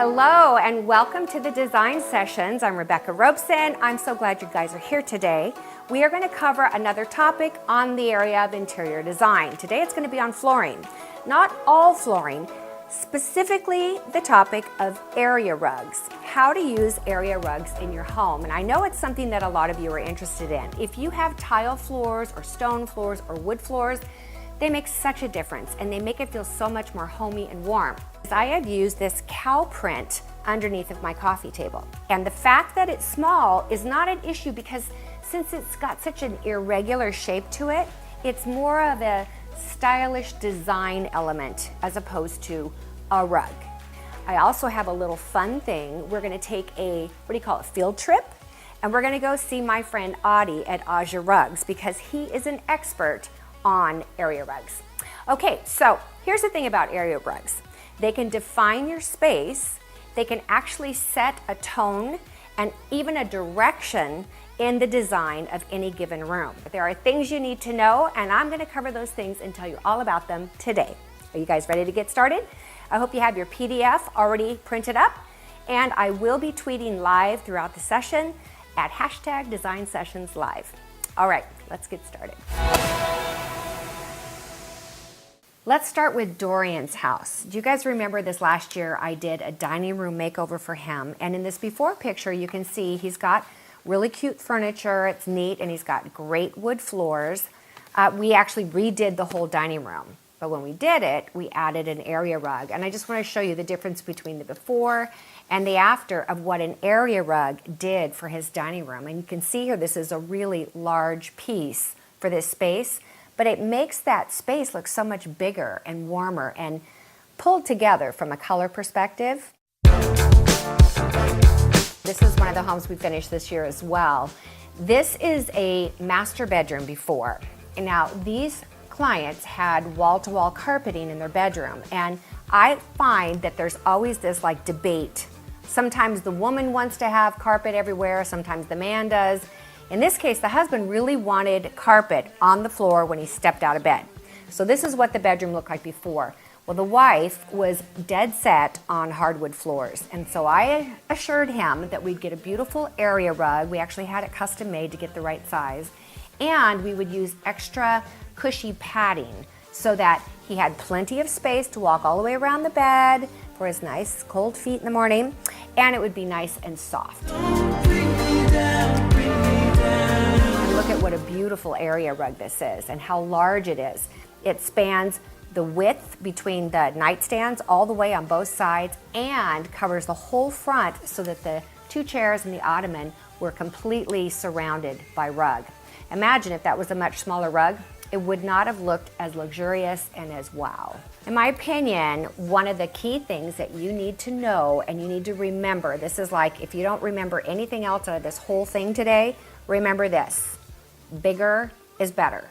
Hello and welcome to the Design Sessions. I'm Rebecca Robeson. I'm so glad you guys are here today. We are going to cover another topic on the area of interior design. Today it's going to be on flooring. Not all flooring, specifically the topic of area rugs. How to use area rugs in your home. And I know it's something that a lot of you are interested in. If you have tile floors or stone floors or wood floors, they make such a difference and they make it feel so much more homey and warm. I have used this cow print underneath of my coffee table. And the fact that it's small is not an issue because since it's got such an irregular shape to it, it's more of a stylish design element as opposed to a rug. I also have a little fun thing. We're gonna take a, field trip, and we're gonna go see my friend Audie at Aja Rugs because he is an expert on area rugs. Okay, so here's the thing about area rugs. They can define your space, they can actually set a tone and even a direction in the design of any given room. There are things you need to know, and I'm gonna cover those things and tell you all about them today. Are you guys ready to get started? I hope you have your PDF already printed up, and I will be tweeting live throughout the session at #DesignSessionsLive. All right, let's get started. Let's start with Dorian's house. Do you guys remember this last year I did a dining room makeover for him? And in this before picture, you can see he's got really cute furniture, it's neat, and he's got great wood floors. We actually redid the whole dining room. But when we did it, we added an area rug. And I just want to show you the difference between the before and the after of what an area rug did for his dining room. And you can see here, this is a really large piece for this space. But it makes that space look so much bigger and warmer and pulled together from a color perspective. This is one of the homes we finished this year as well. This is a master bedroom before. And now these clients had wall-to-wall carpeting in their bedroom. And I find that there's always this like debate. Sometimes the woman wants to have carpet everywhere, sometimes the man does. In this case, the husband really wanted carpet on the floor when he stepped out of bed. So this is what the bedroom looked like before. Well, the wife was dead set on hardwood floors. And so I assured him that we'd get a beautiful area rug. We actually had it custom made to get the right size. And we would use extra cushy padding so that he had plenty of space to walk all the way around the bed for his nice cold feet in the morning. And it would be nice and soft. Look at what a beautiful area rug this is and how large it is. It spans the width between the nightstands all the way on both sides and covers the whole front so that the two chairs and the ottoman were completely surrounded by rug. Imagine if that was a much smaller rug, it would not have looked as luxurious and as wow. In my opinion, one of the key things that you need to know and you need to remember, this is like if you don't remember anything else out of this whole thing today, remember this. Bigger is better.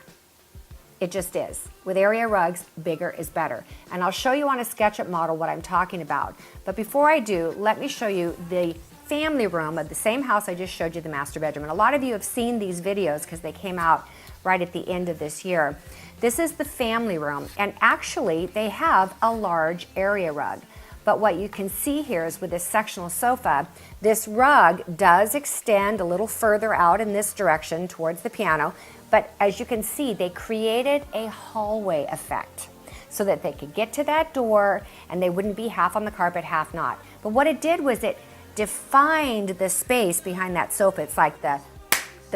It just is. With area rugs, bigger is better. And I'll show you on a SketchUp model what I'm talking about. But before I do, let me show you the family room of the same house I just showed you the master bedroom. And a lot of you have seen these videos because they came out right at the end of this year. This is the family room, and actually they have a large area rug. But what you can see here is with this sectional sofa, this rug does extend a little further out in this direction towards the piano. But as you can see, they created a hallway effect so that they could get to that door and they wouldn't be half on the carpet, half not. But what it did was it defined the space behind that sofa. It's like the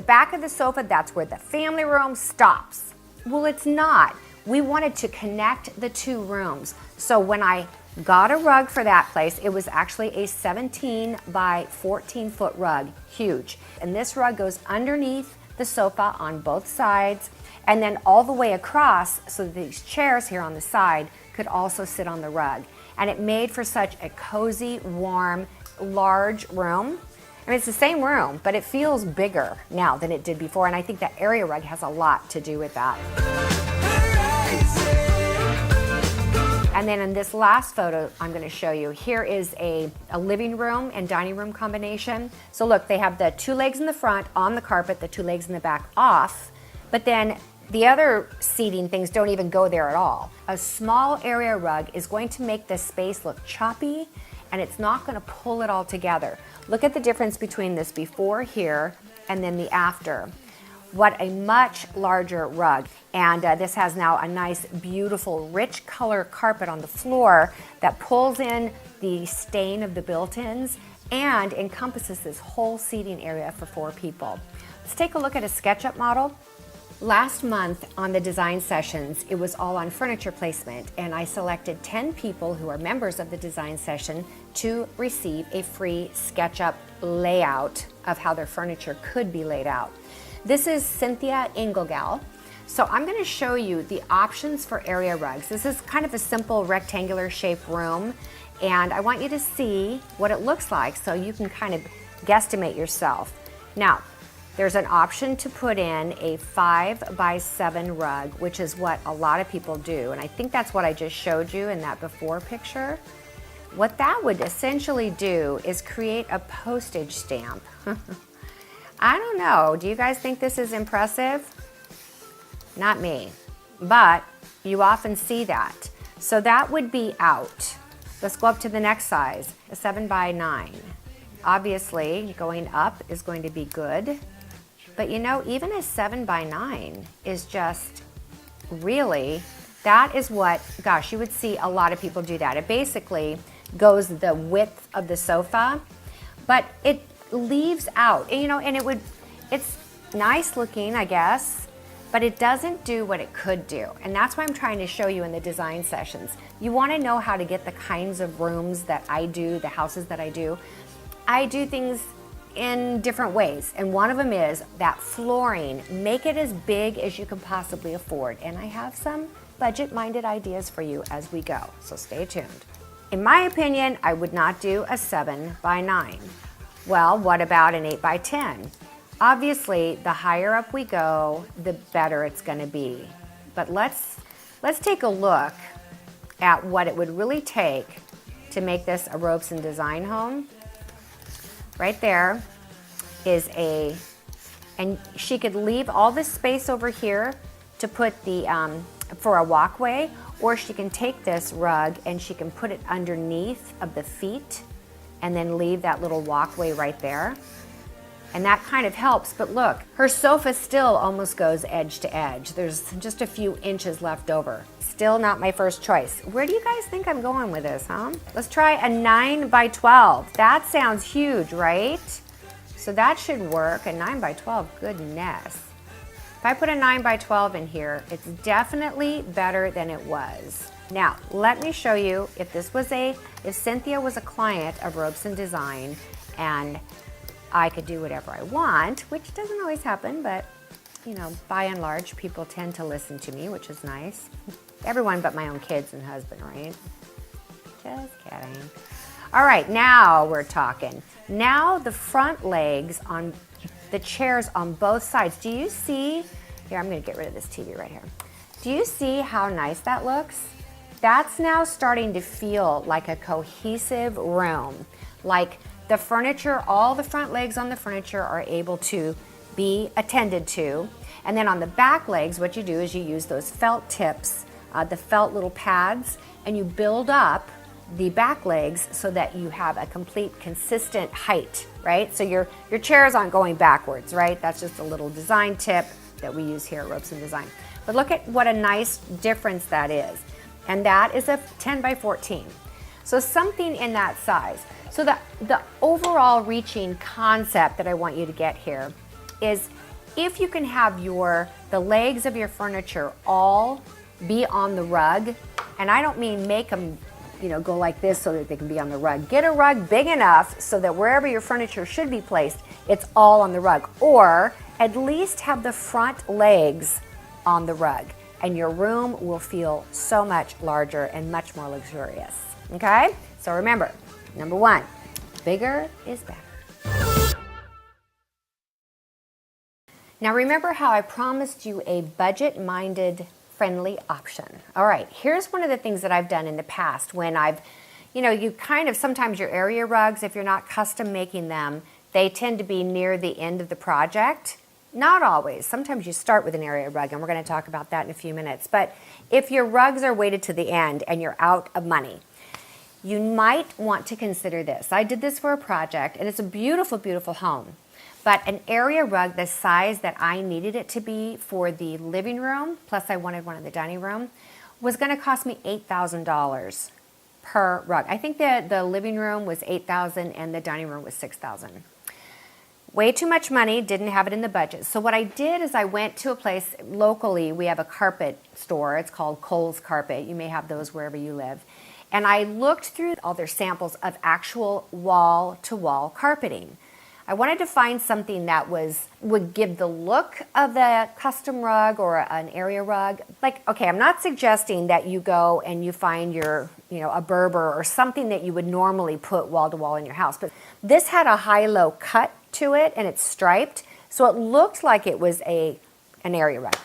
back of the sofa, that's where the family room stops. Well, it's not. We wanted to connect the two rooms. So when I got a rug for that place, it was actually a 17 by 14 foot rug, huge. And this rug goes underneath the sofa on both sides and then all the way across so that these chairs here on the side could also sit on the rug. And it made for such a cozy, warm, large room. I mean, it's the same room, but it feels bigger now than it did before. And I think that area rug has a lot to do with that. And then in this last photo I'm going to show you, here is a living room and dining room combination. So look, they have the two legs in the front on the carpet, the two legs in the back off, but then the other seating things don't even go there at all. A small area rug is going to make this space look choppy and it's not going to pull it all together. Look at the difference between this before here and then the after. What a much larger rug. And this has now a nice, beautiful, rich color carpet on the floor that pulls in the stain of the built-ins and encompasses this whole seating area for 4 people. Let's take a look at a SketchUp model. Last month on the design sessions, it was all on furniture placement, and I selected 10 people who are members of the design session to receive a free SketchUp layout of how their furniture could be laid out. This is Cynthia Engelgal. So I'm going to show you the options for area rugs. This is kind of a simple rectangular shaped room, and I want you to see what it looks like so you can kind of guesstimate yourself. Now, there's an option to put in a 5x7 rug, which is what a lot of people do, and I think that's what I just showed you in that before picture. What that would essentially do is create a postage stamp. I don't know, do you guys think this is impressive? Not me, but you often see that. So that would be out. Let's go up to the next size, a 7x9. Obviously, going up is going to be good. But you know, even a 7x9 is just really, that is what, gosh, you would see a lot of people do that. It basically goes the width of the sofa, but it leaves out, you know, and it's nice looking, I guess, but it doesn't do what it could do. And that's why I'm trying to show you in the design sessions. You want to know how to get the kinds of rooms that I do, the houses that I do. I do things in different ways, and one of them is that flooring. Make it as big as you can possibly afford, and I have some budget-minded ideas for you as we go, so stay tuned. In my opinion, I would not do a 7x9. Well, what about an 8x10? Obviously, the higher up we go, the better it's going to be. But let's take a look at what it would really take to make this a Robeson Design home. Right there is and she could leave all this space over here to put the, for a walkway, or she can take this rug and she can put it underneath of the feet and then leave that little walkway right there. And that kind of helps, but look, her sofa still almost goes edge to edge. There's just a few inches left over. Still not my first choice. Where do you guys think I'm going with this, huh? Let's try a 9x12. That sounds huge, right? So that should work, a 9x12, goodness. If I put a 9x12 in here, it's definitely better than it was. Now, let me show you if Cynthia was a client of Robeson Design and I could do whatever I want, which doesn't always happen, but you know, by and large, people tend to listen to me, which is nice. Everyone but my own kids and husband, right? Just kidding. All right, now we're talking. Now the front legs on the chairs on both sides. Do you see? Here, I'm gonna get rid of this TV right here. Do you see how nice that looks? That's now starting to feel like a cohesive room. Like the furniture, all the front legs on the furniture are able to be attended to. And then on the back legs, what you do is you use those felt tips, the felt little pads, and you build up the back legs so that you have a complete consistent height, right? So your chairs aren't going backwards, right? That's just a little design tip that we use here at Robeson Design. But look at what a nice difference that is. And that is a 10x14. So something in that size. So the overall reaching concept that I want you to get here is if you can have the legs of your furniture all be on the rug, and I don't mean make them go like this so that they can be on the rug. Get a rug big enough so that wherever your furniture should be placed, it's all on the rug. Or at least have the front legs on the rug, and your room will feel so much larger and much more luxurious. Okay? So remember, number one, bigger is better. Now remember how I promised you a budget-minded friendly option. All right, here's one of the things that I've done in the past when sometimes your area rugs, if you're not custom making them, they tend to be near the end of the project. Not always. Sometimes you start with an area rug, and we're going to talk about that in a few minutes. But if your rugs are weighted to the end and you're out of money, you might want to consider this. I did this for a project, and it's a beautiful, beautiful home. But an area rug the size that I needed it to be for the living room, plus I wanted one in the dining room, was going to cost me $8,000 per rug. I think that the living room was $8,000 and the dining room was $6,000. Way too much money, didn't have it in the budget. So what I did is I went to a place locally. We have a carpet store. It's called Kohl's Carpet. You may have those wherever you live. And I looked through all their samples of actual wall-to-wall carpeting. I wanted to find something that would give the look of the custom rug or an area rug. Like, okay, I'm not suggesting that you go and you find your, a Berber or something that you would normally put wall to wall in your house. But this had a high-low cut to it and it's striped, so it looked like it was an area rug.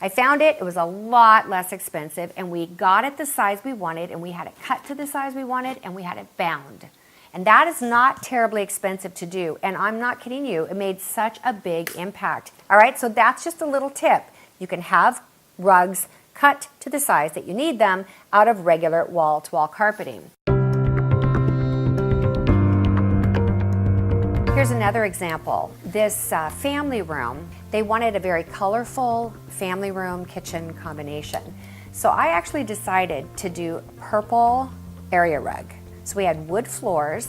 I found it was a lot less expensive, and we got it the size we wanted, and we had it cut to the size we wanted, and we had it bound. And that is not terribly expensive to do, and I'm not kidding you, it made such a big impact. All right, so that's just a little tip. You can have rugs cut to the size that you need them out of regular wall-to-wall carpeting. Here's another example. This family room, they wanted a very colorful family room kitchen combination. So I actually decided to do purple area rug. So we had wood floors,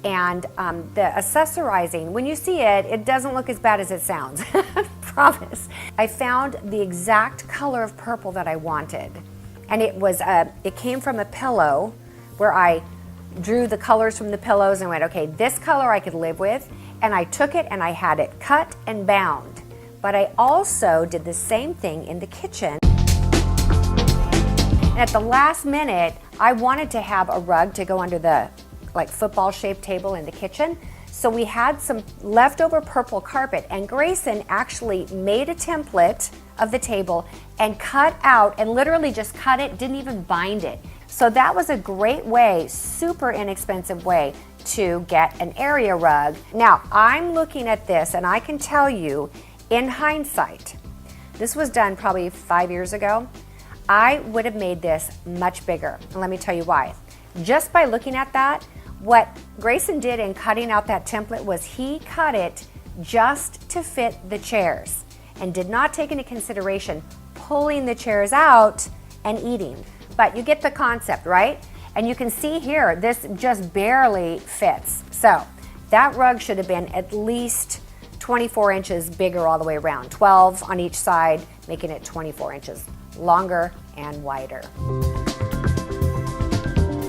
and the accessorizing, when you see it, it doesn't look as bad as it sounds, I promise. I found the exact color of purple that I wanted. And it came from a pillow where I drew the colors from the pillows and went, okay, this color I could live with, and I took it and I had it cut and bound. But I also did the same thing in the kitchen. And at the last minute, I wanted to have a rug to go under the football-shaped table in the kitchen. So we had some leftover purple carpet, and Grayson actually made a template of the table and cut out, and literally just cut it, didn't even bind it. So that was a great way, super inexpensive way to get an area rug. Now, I'm looking at this and I can tell you, in hindsight, this was done probably 5 years ago, I would have made this much bigger. And let me tell you why. Just by looking at that, what Grayson did in cutting out that template was he cut it just to fit the chairs and did not take into consideration pulling the chairs out and eating. But you get the concept, right? And you can see here, this just barely fits. So that rug should have been at least 24 inches bigger all the way around, 12 on each side, making it 24 inches longer and wider.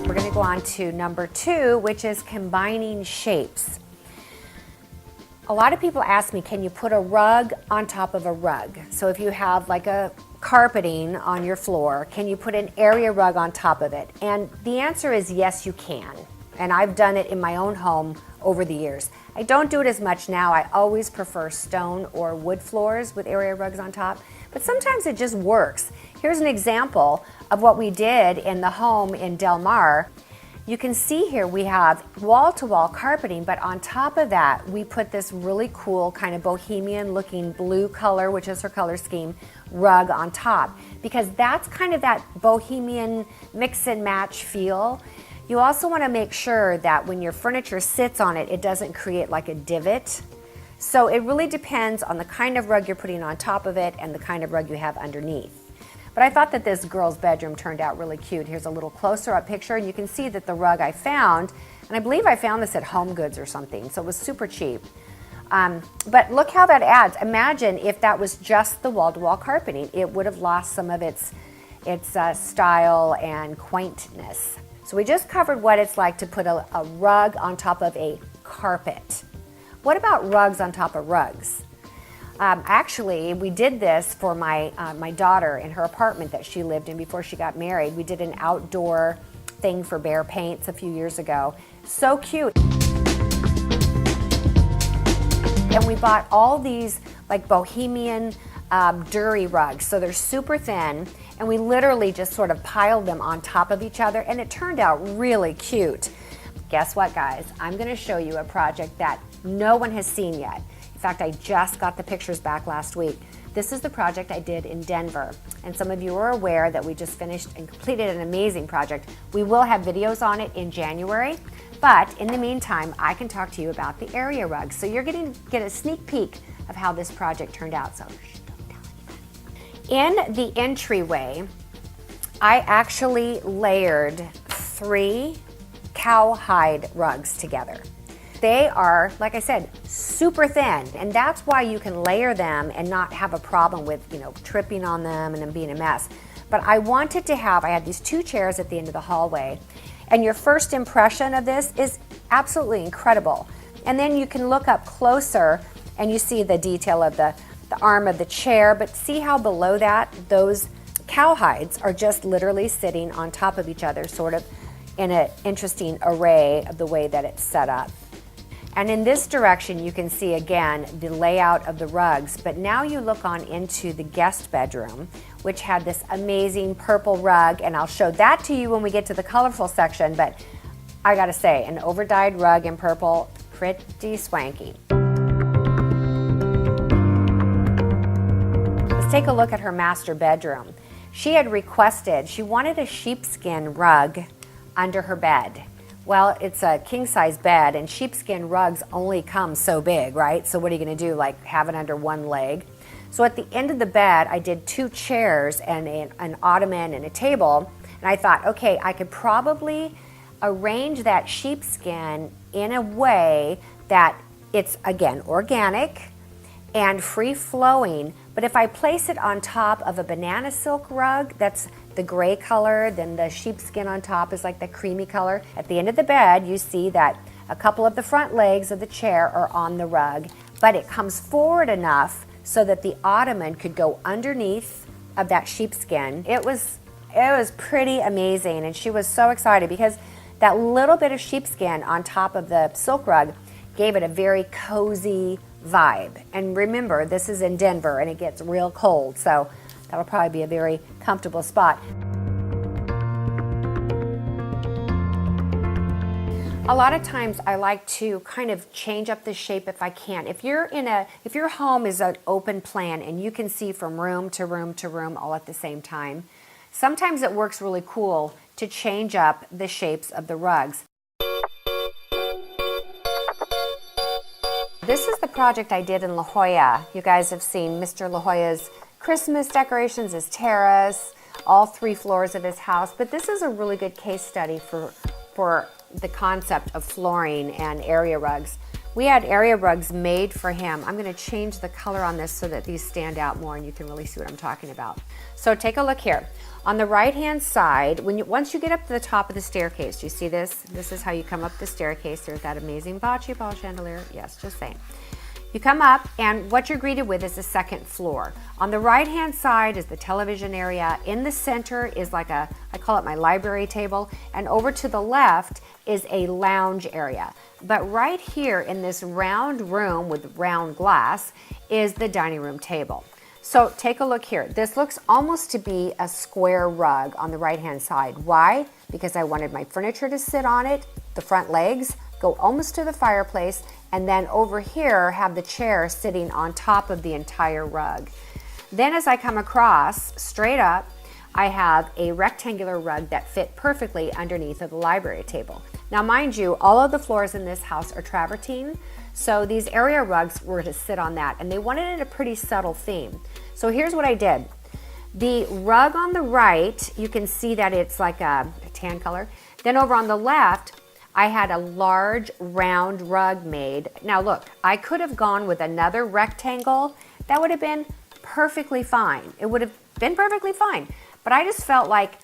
We're going to go on to number 2, which is combining shapes. A lot of people ask me, can you put a rug on top of a rug? So if you have like a carpeting on your floor, can you put an area rug on top of it? And the answer is yes, you can. And I've done it in my own home over the years. I don't do it as much now. I always prefer stone or wood floors with area rugs on top, but sometimes it just works. Here's an example of what we did in the home in Del Mar. You can see here we have wall-to-wall carpeting, but on top of that, we put this really cool kind of bohemian looking blue color, which is her color scheme, rug on top, because that's kind of that bohemian mix and match feel. You also want to make sure that when your furniture sits on it, it doesn't create like a divot. So it really depends on the kind of rug you're putting on top of it and the kind of rug you have underneath. But I thought that this girl's bedroom turned out really cute. Here's a little closer up picture, and you can see that the rug I found, and I believe I found this at Home Goods or something, so it was super cheap. But look how that adds. Imagine if that was just the wall-to-wall carpeting. It would have lost some of its style and quaintness. So we just covered what it's like to put a rug on top of a carpet. What about rugs on top of rugs? Actually, we did this for my daughter in her apartment that she lived in before she got married. We did an outdoor thing for Behr Paints a few years ago. So cute. And we bought all these like bohemian Dury rugs. So they're super thin, and we literally just sort of piled them on top of each other, and it turned out really cute. Guess what, guys? I'm going to show you a project that no one has seen yet. In fact, I just got the pictures back last week. This is the project I did in Denver, and some of you are aware that we just finished and completed an amazing project. We will have videos on it in January, but in the meantime, I can talk to you about the area rugs. So you're going to get a sneak peek of how this project turned out, so don't tell anyone. In the entryway, I actually layered 3 cowhide rugs together. They are, like I said, super thin, and that's why you can layer them and not have a problem with, tripping on them and them being a mess. But I wanted to I had these 2 chairs at the end of the hallway, and your first impression of this is absolutely incredible. And then you can look up closer and you see the detail of the arm of the chair, but see how below that, those cowhides are just literally sitting on top of each other, sort of in an interesting array of the way that it's set up. And in this direction, you can see again the layout of the rugs, but now you look on into the guest bedroom, which had this amazing purple rug, and I'll show that to you when we get to the colorful section, but I gotta say, an overdyed rug in purple, pretty swanky. Let's take a look at her master bedroom. She had requested, she wanted a sheepskin rug under her bed. Well, it's a king-size bed, and sheepskin rugs only come so big, right? So what are you gonna do, like have it under one leg? So at the end of the bed, I did 2 chairs and an ottoman and a table, and I thought, okay, I could probably arrange that sheepskin in a way that it's, again, organic and free-flowing, but if I place it on top of a banana silk rug, that's the gray color, then the sheepskin on top is like the creamy color. At the end of the bed, you see that a couple of the front legs of the chair are on the rug, but it comes forward enough so that the ottoman could go underneath of that sheepskin. It was pretty amazing, and she was so excited because that little bit of sheepskin on top of the silk rug gave it a very cozy vibe. And remember, this is in Denver and it gets real cold, so that'll probably be a very comfortable spot. A lot of times I like to kind of change up the shape if I can. If your home is an open plan and you can see from room to room to room all at the same time, sometimes it works really cool to change up the shapes of the rugs. This is the project I did in La Jolla. You guys have seen Mr. La Jolla's Christmas decorations, his terrace, all 3 floors of his house, but this is a really good case study for the concept of flooring and area rugs. We had area rugs made for him. I'm going to change the color on this so that these stand out more and you can really see what I'm talking about. So take a look here. On the right-hand side, once you get up to the top of the staircase, do you see this? This is how you come up the staircase. There's that amazing bocce ball chandelier. Yes, just saying. You come up, and what you're greeted with is the 2nd floor. On the right-hand side is the television area. In the center is like I call it my library table, and over to the left is a lounge area. But right here in this round room with round glass is the dining room table. So take a look here. This looks almost to be a square rug on the right-hand side. Why? Because I wanted my furniture to sit on it, the front legs go almost to the fireplace, and then over here have the chair sitting on top of the entire rug. Then as I come across, straight up, I have a rectangular rug that fit perfectly underneath of the library table. Now mind you, all of the floors in this house are travertine, so these area rugs were to sit on that, and they wanted it a pretty subtle theme. So here's what I did. The rug on the right, you can see that it's like a tan color. Then over on the left, I had a large round rug made. Now look, I could have gone with another rectangle. That would have been perfectly fine. It would have been perfectly fine. But I just felt like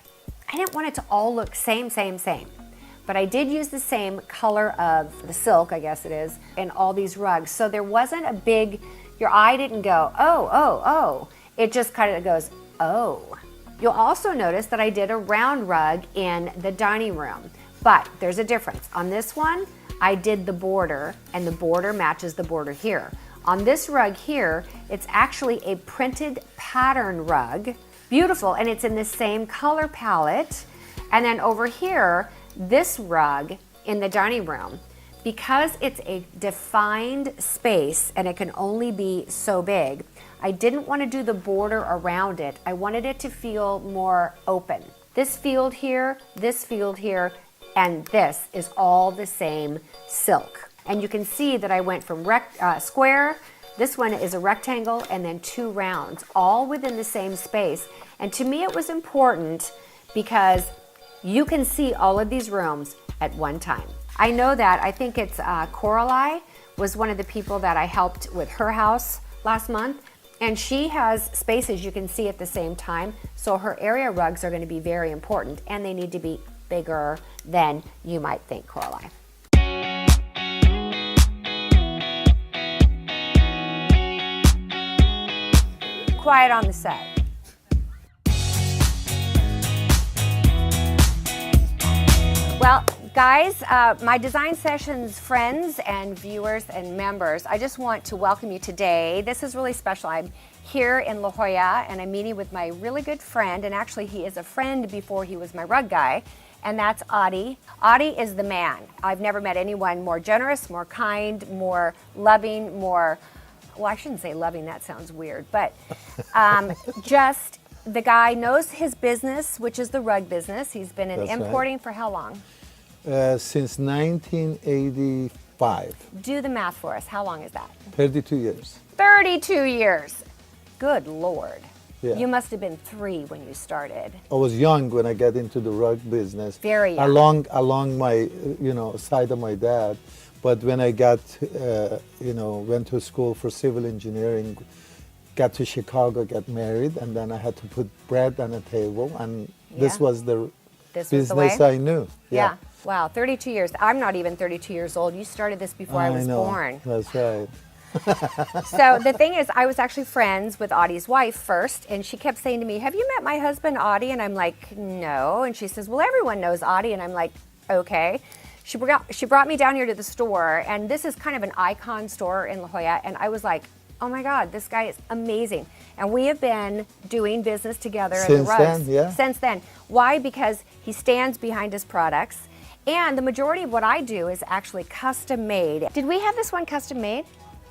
I didn't want it to all look same. But I did use the same color of the silk, I guess it is, in all these rugs. So there wasn't a big, your eye didn't go, oh. It just kind of goes, oh. You'll also notice that I did a round rug in the dining room. But there's a difference. On this one, I did the border, and the border matches the border here. On this rug here, it's actually a printed pattern rug. Beautiful, and it's in the same color palette. And then over here, this rug in the dining room, Because it's a defined space and it can only be so big, I didn't want to do the border around it. I wanted it to feel more open. This field here, and this is all the same silk. And you can see that I went from square, this one is a rectangle, and then 2 rounds, all within the same space. And to me it was important because you can see all of these rooms at one time. I know that, I think it's Coralie was one of the people that I helped with her house last month. And she has spaces you can see at the same time. So her area rugs are going to be very important, and they need to be bigger than you might think, Coralie. Quiet on the set. Well, guys, my Design Sessions friends and viewers and members, I just want to welcome you today. This is really special. I'm here in La Jolla and I'm meeting with my really good friend, and actually he is a friend before he was my rug guy, and that's Adi. Adi is the man. I've never met anyone more generous, more kind, more loving, more, well, I shouldn't say loving, that sounds weird, but just the guy knows his business, which is the rug business. He's been in importing for how long? Since 1985. Do the math for us. How long is that? 32 years. 32 years. Good Lord. Yeah. You must have been 3 when you started. I was young when I got into the rug business. Very young. Along my, side of my dad. But when I got, went to school for civil engineering, got to Chicago, got married, and then I had to put bread on a table, and this was the business I knew. Yeah. Wow, 32 years. I'm not even 32 years old. You started this before I was born. That's right. So the thing is, I was actually friends with Adi's wife first, and she kept saying to me, have you met my husband, Adi? And I'm like, no. And she says, well, everyone knows Adi. And I'm like, okay. She brought me down here to the store, and this is kind of an icon store in La Jolla, and I was like, oh my God, this guy is amazing. And we have been doing business together at the rugs since then. Why? Because he stands behind his products. And the majority of what I do is actually custom made. Did we have this one custom made?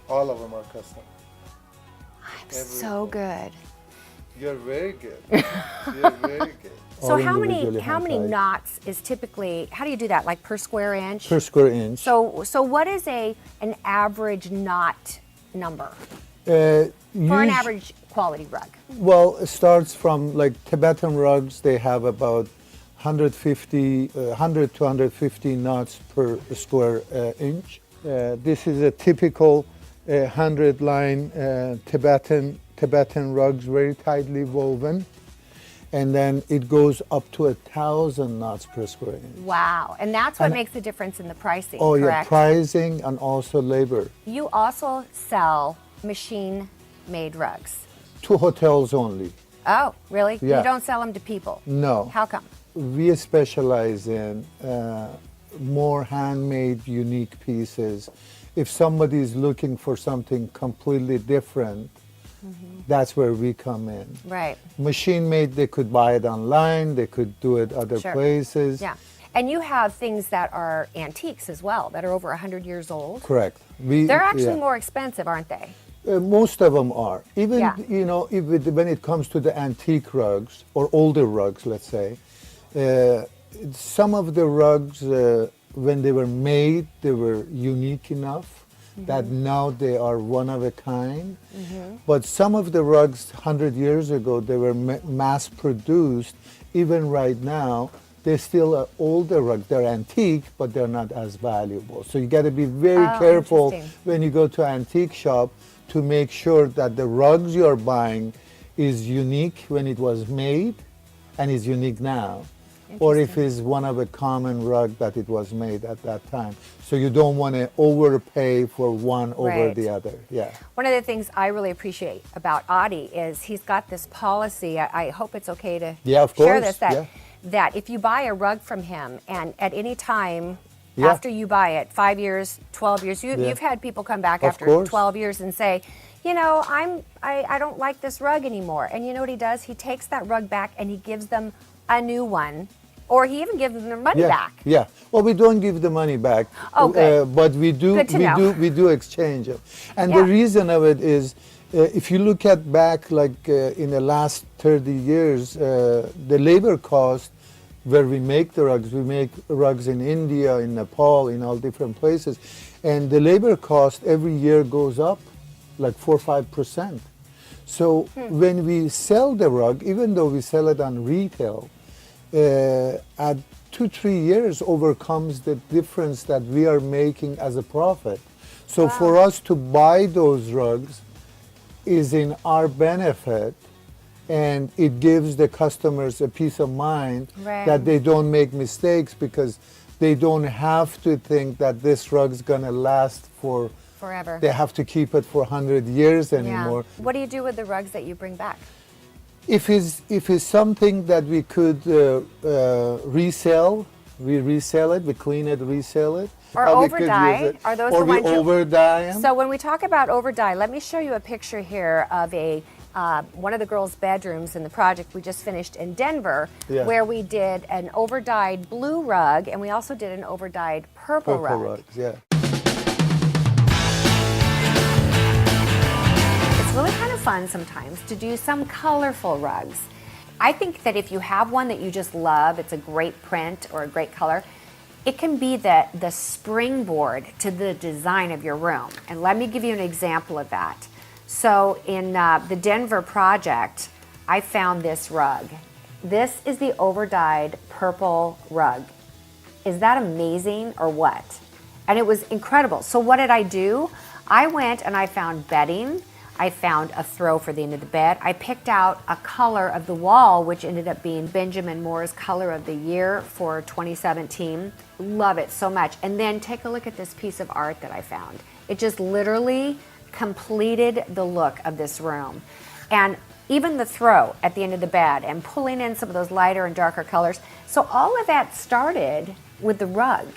All of them are custom. I'm so good. You're very good. You're very good. So how many knots is typically, how do you do that? Like per square inch? Per square inch. So what is an average knot number for an average quality rug? Well, it starts from like Tibetan rugs. They have about 100 to 150 knots per square inch. This is a typical 100-line Tibetan rugs, very tightly woven. And then it goes up to 1,000 knots per square inch. Wow, and that's what makes the difference in the pricing, correct? Yeah, pricing and also labor. You also sell machine-made rugs. To hotels only. Oh, really? Yeah. You don't sell them to people? No. How come? We specialize in more handmade, unique pieces. If somebody is looking for something completely different, that's where we come in. Right. Machine made, they could buy it online, they could do it other places. Yeah. And you have things that are antiques as well, that are over 100 years old. Correct. They're actually more expensive, aren't they? Most of them are. Even, when it comes to the antique rugs, or older rugs, let's say, some of the rugs, when they were made, they were unique enough that now they are one of a kind. But some of the rugs 100 years ago, they were mass produced. Even right now, they're still an older rug. They're antique, but they're not as valuable. So you got to be very careful when you go to an antique shop to make sure that the rugs you're buying is unique when it was made and is unique now. Or if it's one of a common rug that it was made at that time. So you don't want to overpay for one over the other. Yeah. One of the things I really appreciate about Adi is he's got this policy. I hope it's okay to share this. That if you buy a rug from him, and at any time after you buy it, 5 years, 12 years, you've had people come back after 12 years and say, you know, I don't like this rug anymore. And you know what he does? He takes that rug back and he gives them a new one Or he even gives them their money back. Yeah. Well, we don't give the money back. Oh, good. But we do. Good to know. We do exchange it. And the reason of it is, if you look at back, like in the last 30 years, the labor cost where we make the rugs, we make rugs in India, in Nepal, in all different places, and the labor cost every year goes up, like 4 or 5%. So when we sell the rug, even though we sell it on retail, at 2-3 years overcomes the difference that we are making as a profit. So for us to buy those rugs is in our benefit, and it gives the customers a peace of mind that they don't make mistakes, because they don't have to think that this rug's gonna last for forever. They have to keep it for 100 years anymore. What do you do with the rugs that you bring back? If it's something that we could resell, we resell it, we clean it, resell it. Or overdye. Are those or the ones we overdye them. So when we talk about overdye, let me show you a picture here of one of the girls' bedrooms in the project we just finished in Denver, where we did an overdyed blue rug, and we also did an overdyed purple rug. Rugs, yeah. It's really kind of fun sometimes to do some colorful rugs. I think that if you have one that you just love, it's a great print or a great color, it can be the springboard to the design of your room. And let me give you an example of that. So in the Denver project, I found this rug. This is the overdyed purple rug. Is that amazing or what? And it was incredible. So what did I do? I went and I found bedding. I found a throw for the end of the bed. I picked out a color of the wall, which ended up being Benjamin Moore's color of the year for 2017. Love it so much. And then take a look at this piece of art that I found. It just literally completed the look of this room. And even the throw at the end of the bed and pulling in some of those lighter and darker colors. So all of that started with the rug.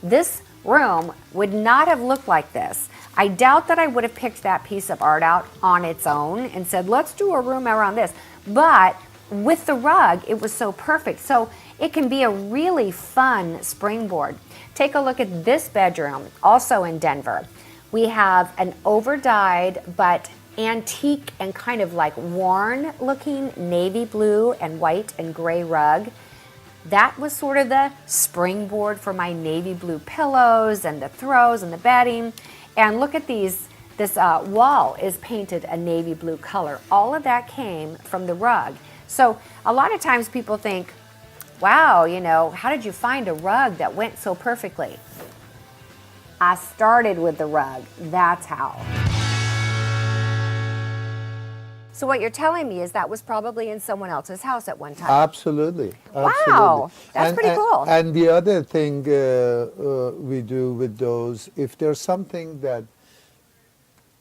This room would not have looked like this. I doubt that I would have picked that piece of art out on its own and said, let's do a room around this. But with the rug, it was so perfect. So it can be a really fun springboard. Take a look at this bedroom, also in Denver. We have an overdyed but antique and kind of like worn looking navy blue and white and gray rug. That was sort of the springboard for my navy blue pillows and the throws and the bedding. And look at these, this wall is painted a navy blue color. All of that came from the rug. So a lot of times people think, wow, you know, how did you find a rug that went so perfectly? I started with the rug, that's how. So what you're telling me is that was probably in someone else's house at one time. Absolutely. Wow, that's pretty cool. And the other thing we do with those, if there's something that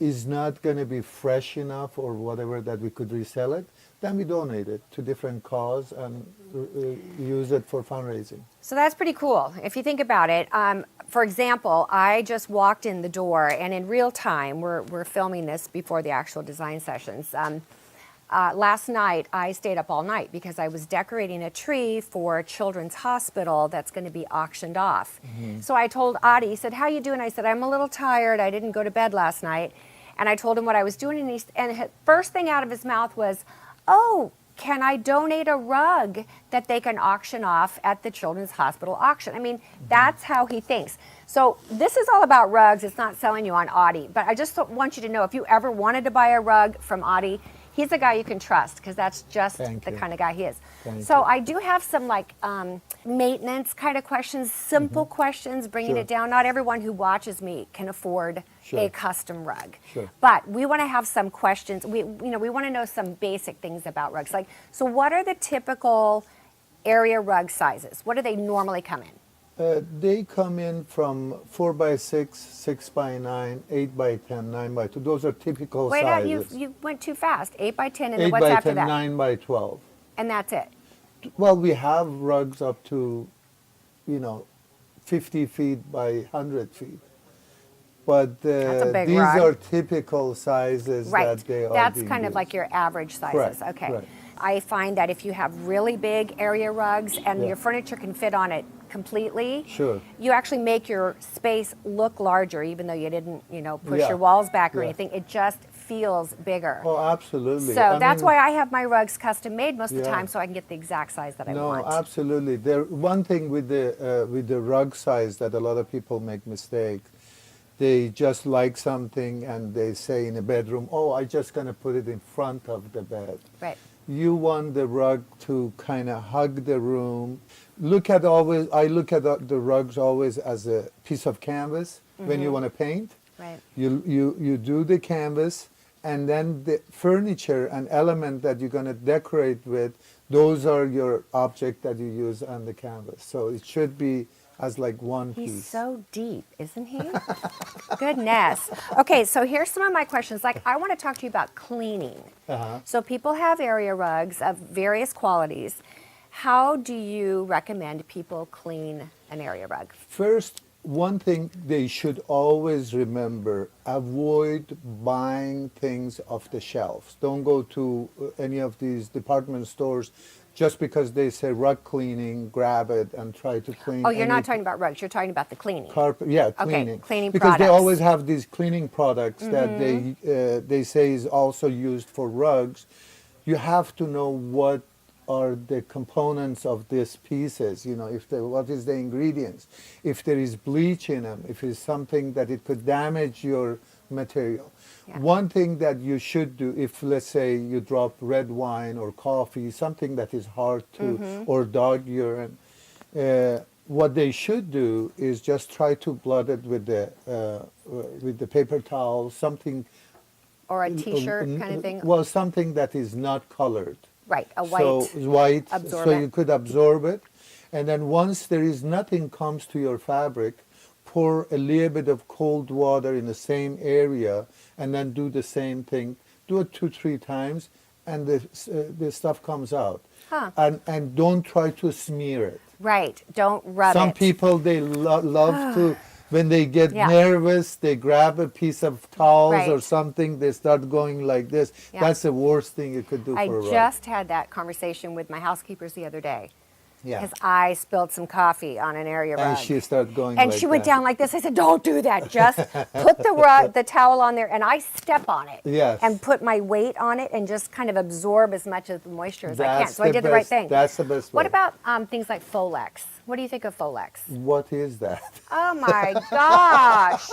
is not going to be fresh enough or whatever that we could resell it, then we donate it to different cause and use it for fundraising. So that's pretty cool. If you think about it, for example, I just walked in the door, and in real time, we're filming this before the actual design sessions. Last night, I stayed up all night because I was decorating a tree for a children's hospital that's going to be auctioned off. Mm-hmm. So I told Adi, he said, how you doing? I said, I'm a little tired. I didn't go to bed last night. And I told him what I was doing, and his first thing out of his mouth was, oh, can I donate a rug that they can auction off at the Children's Hospital auction? I mean, that's how he thinks. So this is all about rugs. It's not selling you on Adi. But I just want you to know, if you ever wanted to buy a rug from Adi, he's a guy you can trust, because that's just the kind of guy he is. So I do have some like maintenance kind of questions, simple questions, bringing it down. Not everyone who watches me can afford a custom rug. But we want to have some questions. We want to know some basic things about rugs. Like, so what are the typical area rug sizes? What do they normally come in? They come in from 4x6, 6x9, 8x10, 9x2. Those are typical sizes. You went too fast. 8x10, and then what's after that? 9x12. And that's it? Well, we have rugs up to, 50 feet by 100 feet. But these rug. are typical sizes that they are. That's kind of like your average sizes. Correct. Okay. Correct. I find that if you have really big area rugs and Yeah. your furniture can fit on it completely, Sure. you actually make your space look larger, even though you didn't, push Yeah. your walls back or Yeah. anything. It just feels bigger. Oh, absolutely. So I that's mean, why I have my rugs custom made most of the Yeah. time, so I can get the exact size that I no, want. absolutely. There, one thing with the rug size that a lot of people make mistake. They just like something and they say in a bedroom, "Oh, I just gonna put it in front of the bed." Right. You want the rug to kind of hug the room. I look at the rugs always as a piece of canvas when you want to paint. Right. You do the canvas, and then the furniture and element that you're going to decorate with, those are your object that you use on the canvas. So it should be as like one He's piece. so deep, isn't he? Goodness. Okay, so here's some of my questions. Like, I want to talk to you about cleaning. Uh-huh. So people have area rugs of various qualities. How do you recommend people clean an area rug? First, one thing they should always remember, avoid buying things off the shelves. Don't go to any of these department stores just because they say rug cleaning, grab it and try to clean. Oh, you're not any talking about rugs. You're talking about the cleaning. carpet. Yeah, Okay, cleaning. cleaning because they products. always have these cleaning products that they say is also used for rugs. You have to know what are the components of these pieces. What is the ingredients? If there is bleach in them, if it's something that it could damage your material. Yeah. One thing that you should do, if let's say you drop red wine or coffee, something that is hard to, or dog urine, what they should do is just try to blot it with the paper towel, something. Or a T-shirt kind of thing. Well, something that is not colored. Right, a white. So white, so absorbent. you could absorb it. And then once there is nothing comes to your fabric, pour a little bit of cold water in the same area and then do the same thing. Do it 2-3 times and the stuff comes out. Huh. And don't try to smear it. Right, don't rub Some it. people, they love to, when they get Yeah. nervous, they grab a piece of towels or Right. something, they start going like this. Yeah. That's the worst thing you could do I for a rug. just had that conversation with my housekeepers the other day. Yeah. Because I spilled some coffee on an area rug. And she started going And like she went that. down like this. I said, "Don't do that. Just put the towel on there," and I step on it. Yes. And put my weight on it and just kind of absorb as much of the moisture as I can. That's So I the did the right best- thing. that's the best What way. about things like Folex? What do you think of Folex? What is that? Oh my gosh!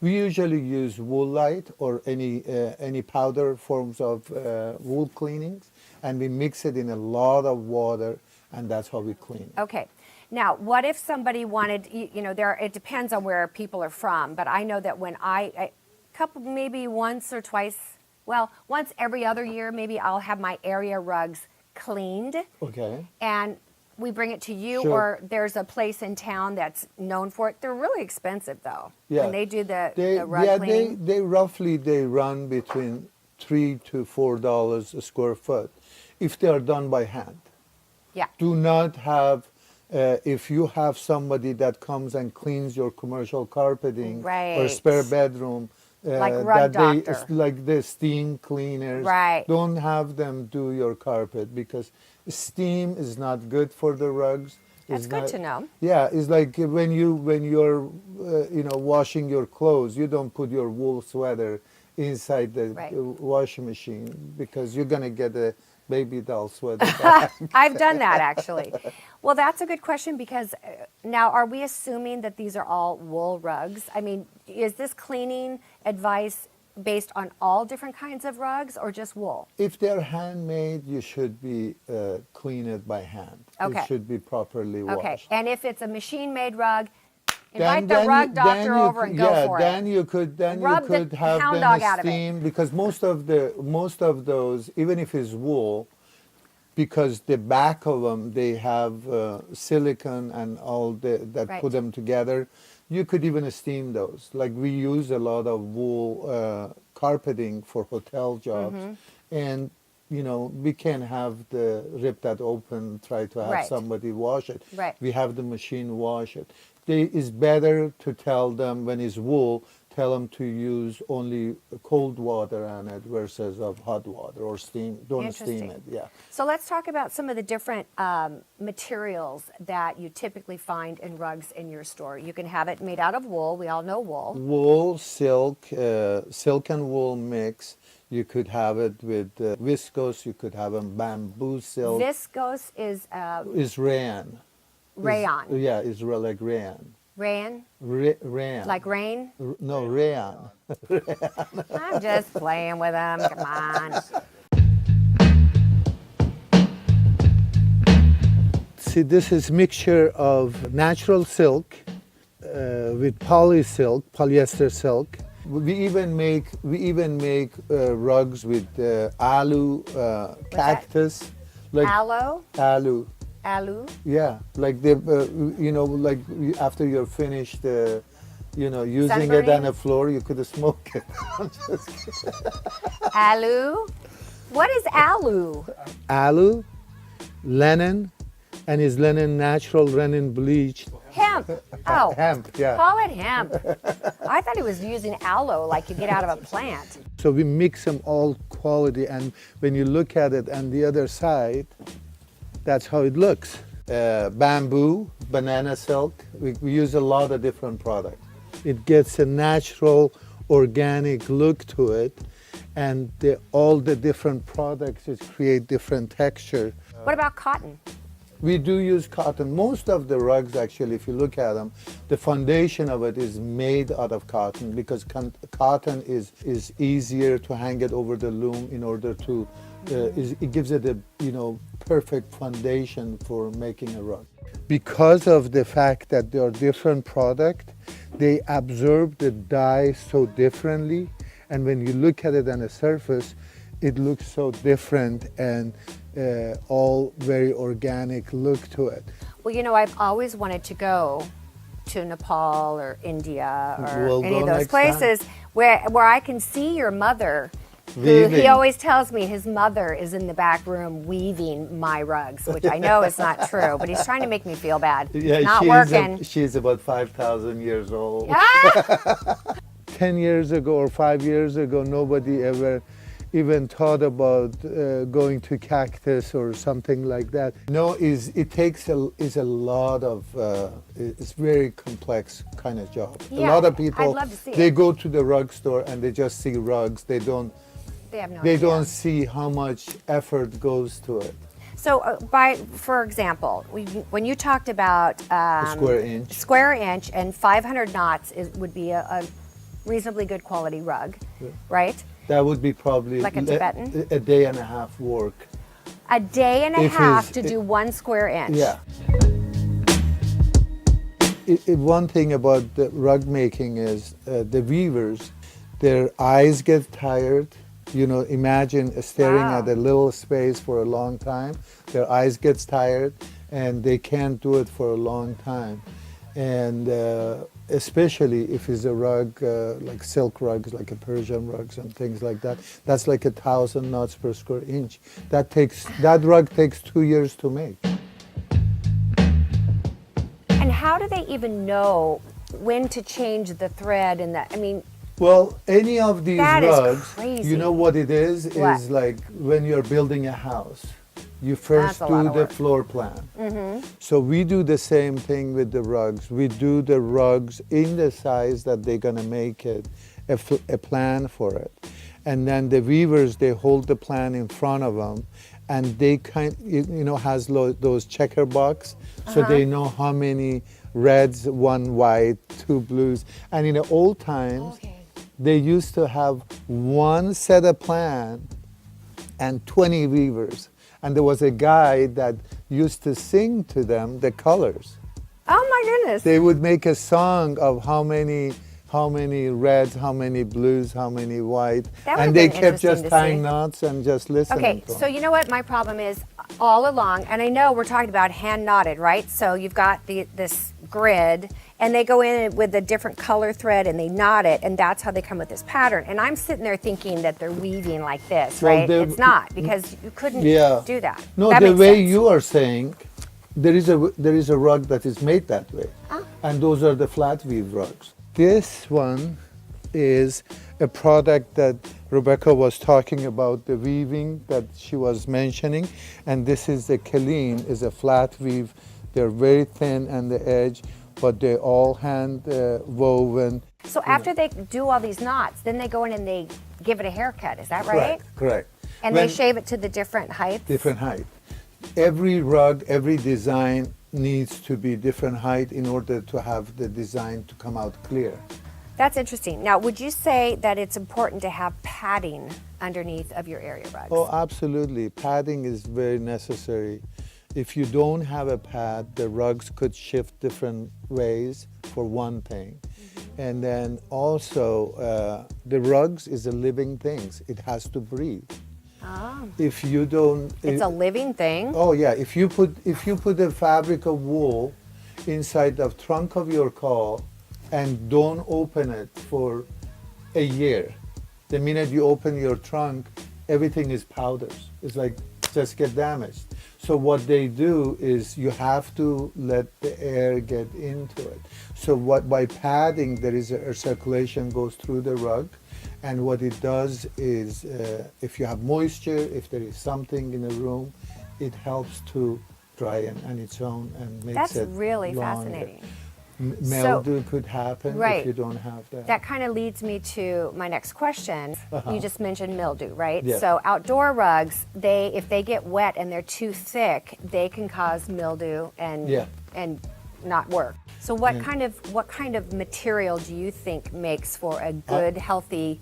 We usually use wool light or any powder forms of wool cleanings, and we mix it in a lot of water, and that's how we clean it. Okay. Now, what if somebody wanted, it depends on where people are from, but I know that when maybe once or twice, once every other year, maybe I'll have my area rugs cleaned Okay. and we bring it to you, Sure. or there's a place in town that's known for it. They're really expensive though. Yeah. When they do the rug cleaning. they roughly they run between $3 to $4 a square foot if they are done by hand. Yeah. Do not have, if you have somebody that comes and cleans your commercial carpeting or Right. spare bedroom, Like Rug Doctor. it's like the steam cleaners. Right. Don't have them do your carpet because steam is not good for the rugs. That's It's good not- to know. Yeah, it's like when you're washing your clothes, you don't put your wool sweater inside the Right. washing machine because you're gonna get a baby doll sweater back. I've done that actually. Well, that's a good question because now are we assuming that these are all wool rugs? I mean, is this cleaning advice based on all different kinds of rugs or just wool? If they're handmade, you should be clean it by hand. Okay. It should be properly washed. Okay. And if it's a machine-made rug, invite the rug doctor over and go for then it. you could Rub the have hound them dog out of it. steam because most of those, even if it's wool, because the back of them they have silicone and all that Right. put them together. You could even steam those. Like we use a lot of wool carpeting for hotel jobs, Mm-hmm. and we can rip that open, try to have Right. somebody wash it. Right. We have the machine wash it. It's better to tell them when it's wool, tell them to use only cold water on it versus of hot water or steam. Don't steam it. Yeah. So let's talk about some of the different materials that you typically find in rugs in your store. You can have it made out of wool. We all know wool. Wool, silk, silk and wool mix. You could have it with viscose. You could have a bamboo silk. Viscose is rayon. rayon. Is like rayon. Rayon? Rayon. Like rain? No, rayon. I'm just playing with them. Come on. See, this is mixture of natural silk with polyester silk. We even make rugs with aloe cactus. Like Aloe? aloe. Aloe? Yeah, like they, like after you're finished, using it on the floor, you could smoke it. I'm just kidding. Aloe? What is aloe? Aloe, linen, and is linen natural linen bleached? Hemp. Oh. Hemp, yeah. Call it hemp. I thought he was using aloe like you get out of a plant. So we mix them all quality, and when you look at it on the other side, that's how it looks. Bamboo, banana silk, we use a lot of different products. It gets a natural, organic look to it, and all the different products just create different texture. What about cotton? We do use cotton. Most of the rugs, actually, if you look at them, the foundation of it is made out of cotton because cotton is easier to hang it over the loom in order to, it gives it a perfect foundation for making a rug. Because of the fact that they are different products, they absorb the dye so differently, and when you look at it on the surface, it looks so different and all very organic look to it. Well, I've always wanted to go to Nepal or India or any of those places where I can see your mother. He always tells me his mother is in the back room weaving my rugs, which I know is not true, but he's trying to make me feel bad. Yeah, not working. She's about 5,000 years old. Ah! 10 years ago or 5 years ago, nobody ever even thought about going to cactus or something like that. No, it takes a lot of, it's very complex kind of job. Yeah, a lot of people, I'd love to see they it. go to the rug store and they just see rugs. They don't see how much effort goes to it. So, for example, when you talked about square inch and 500 knots would be a reasonably good quality rug, right? That would be probably like a Tibetan? A day and a half work. A day and a half to do 1 square inch. Yeah. One thing about the rug making is the weavers, their eyes get tired. Imagine staring at a little space for a long time. Their eyes gets tired and they can't do it for a long time. And especially if it's a rug, like silk rugs, like a Persian rugs and things like that, that's like 1,000 knots per square inch. That rug takes 2 years to make. And how do they even know when to change the thread and that? Well, any of these rugs, crazy. You know what it is? Is like when you're building a house. You first do the floor plan. Mm-hmm. So we do the same thing with the rugs. We do the rugs in the size that they're gonna make it, a plan for it. And then the weavers, they hold the plan in front of them and they has those checker box. So they know how many reds, 1 white, 2 blues. And in the old times, they used to have 1 set of plan and 20 weavers. And there was a guy that used to sing to them the colors. Oh my goodness. They would make a song of how many reds, how many blues, how many white. And they kept just tying knots and just listening. Okay, so you know what my problem is all along, and I know we're talking about hand knotted, right? So you've got this grid, and they go in with a different color thread and they knot it, and that's how they come with this pattern. And I'm sitting there thinking that they're weaving like this, right? It's not, because you couldn't do that. No, the way you are saying, there is a rug that is made that way. And those are the flat weave rugs. This one is a product that Rebecca was talking about, the weaving that she was mentioning, and this is the Kaleen, is a flat weave. They're very thin on the edge, but they're all hand woven. So after they do all these knots, then they go in and they give it a haircut, is that right? Correct. And When- they shave it to the different heights? Different height. Every rug, every design needs to be different height in order to have the design to come out clear. That's interesting. Now, would you say that it's important to have padding underneath of your area rugs? Oh, absolutely. Padding is very necessary. If you don't have a pad, the rugs could shift different ways, for one thing. And then also, the rugs is a living thing. It has to breathe. Oh. If you don't, It's a living thing? oh yeah, if you put a fabric of wool inside the trunk of your car and don't open it for a year, the minute you open your trunk, everything is powders. It's like just get damaged. So what they do is you have to let the air get into it. So what by padding, there is a circulation goes through the rug. And what it does is, if you have moisture, if there is something in a room, it helps to dry on its own and makes That's it really longer. fascinating. Mildew could happen Right. if you don't have that. That kind of leads me to my next question. You just mentioned mildew, right? Yeah. So outdoor rugs, if they get wet and they're too thick, they can cause mildew and Yeah. and not work. So what kind of material do you think makes for a good, healthy,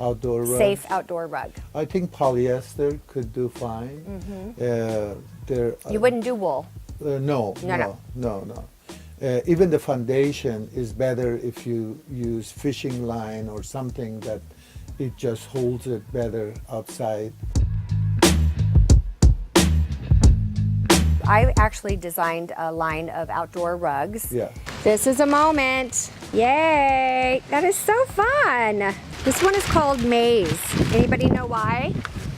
Outdoor rug. safe outdoor rug? I think polyester could do fine. You wouldn't do wool. No. Even the foundation is better if you use fishing line or something that it just holds it better outside. I actually designed a line of outdoor rugs. Yeah. This is a moment. Yay! That is so fun. This one is called Maze. Anybody know why?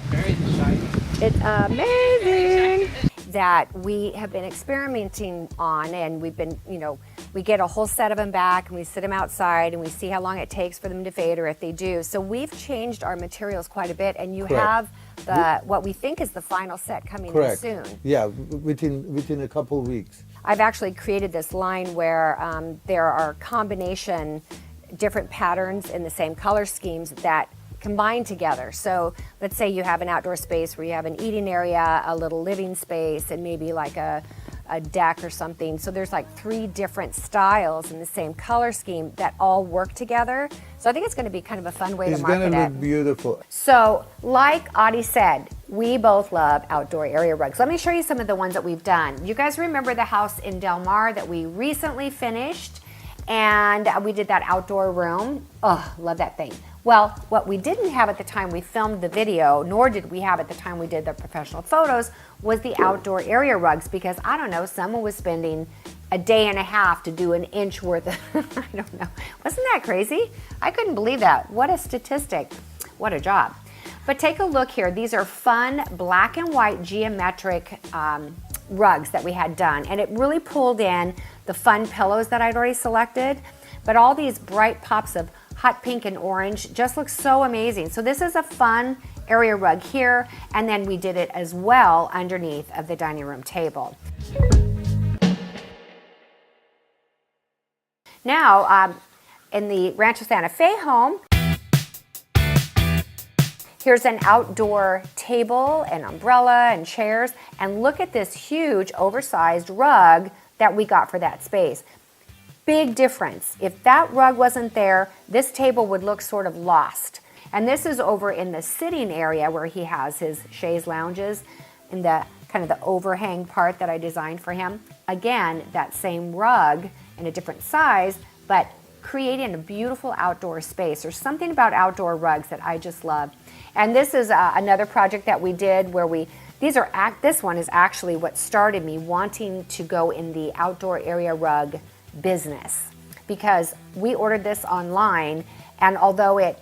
Very exciting. It's amazing. That we have been experimenting on, and we've been, we get a whole set of them back and we sit them outside and we see how long it takes for them to fade or if they do. So we've changed our materials quite a bit, and you Correct. have what we think is the final set coming in Correct. soon. Yeah, within a couple weeks. I've actually created this line where there are combination different patterns in the same color schemes that combine together. So let's say you have an outdoor space where you have an eating area, a little living space, and maybe like a deck or something. So there's like 3 different styles in the same color scheme that all work together. So I think it's going to be kind of a fun way It's to market going to it. look beautiful. So, like Adi said, we both love outdoor area rugs. Let me show you some of the ones that we've done. You guys remember the house in Del Mar that we recently finished? And we did that outdoor room. Oh, love that thing. Well, what we didn't have at the time we filmed the video, nor did we have at the time we did the professional photos, was the outdoor area rugs, because I don't know, someone was spending a day and a half to do an inch worth of, I don't know. Wasn't that crazy? I couldn't believe that. What a statistic. What a job. But take a look here. These are fun black and white geometric rugs that we had done. And it really pulled in the fun pillows that I'd already selected. But all these bright pops of hot pink and orange just looks so amazing. So this is a fun area rug here. And then we did it as well underneath of the dining room table. Now, in the Rancho Santa Fe home, here's an outdoor table and umbrella and chairs. And look at this huge oversized rug that we got for that space. Big difference. If that rug wasn't there, this table would look sort of lost. And this is over in the sitting area where he has his chaise lounges in the kind of the overhang part that I designed for him. Again, that same rug in a different size, but creating a beautiful outdoor space. There's something about outdoor rugs that I just love. And this is another project that we did where this one is actually what started me wanting to go in the outdoor area rug business, because we ordered this online, and although it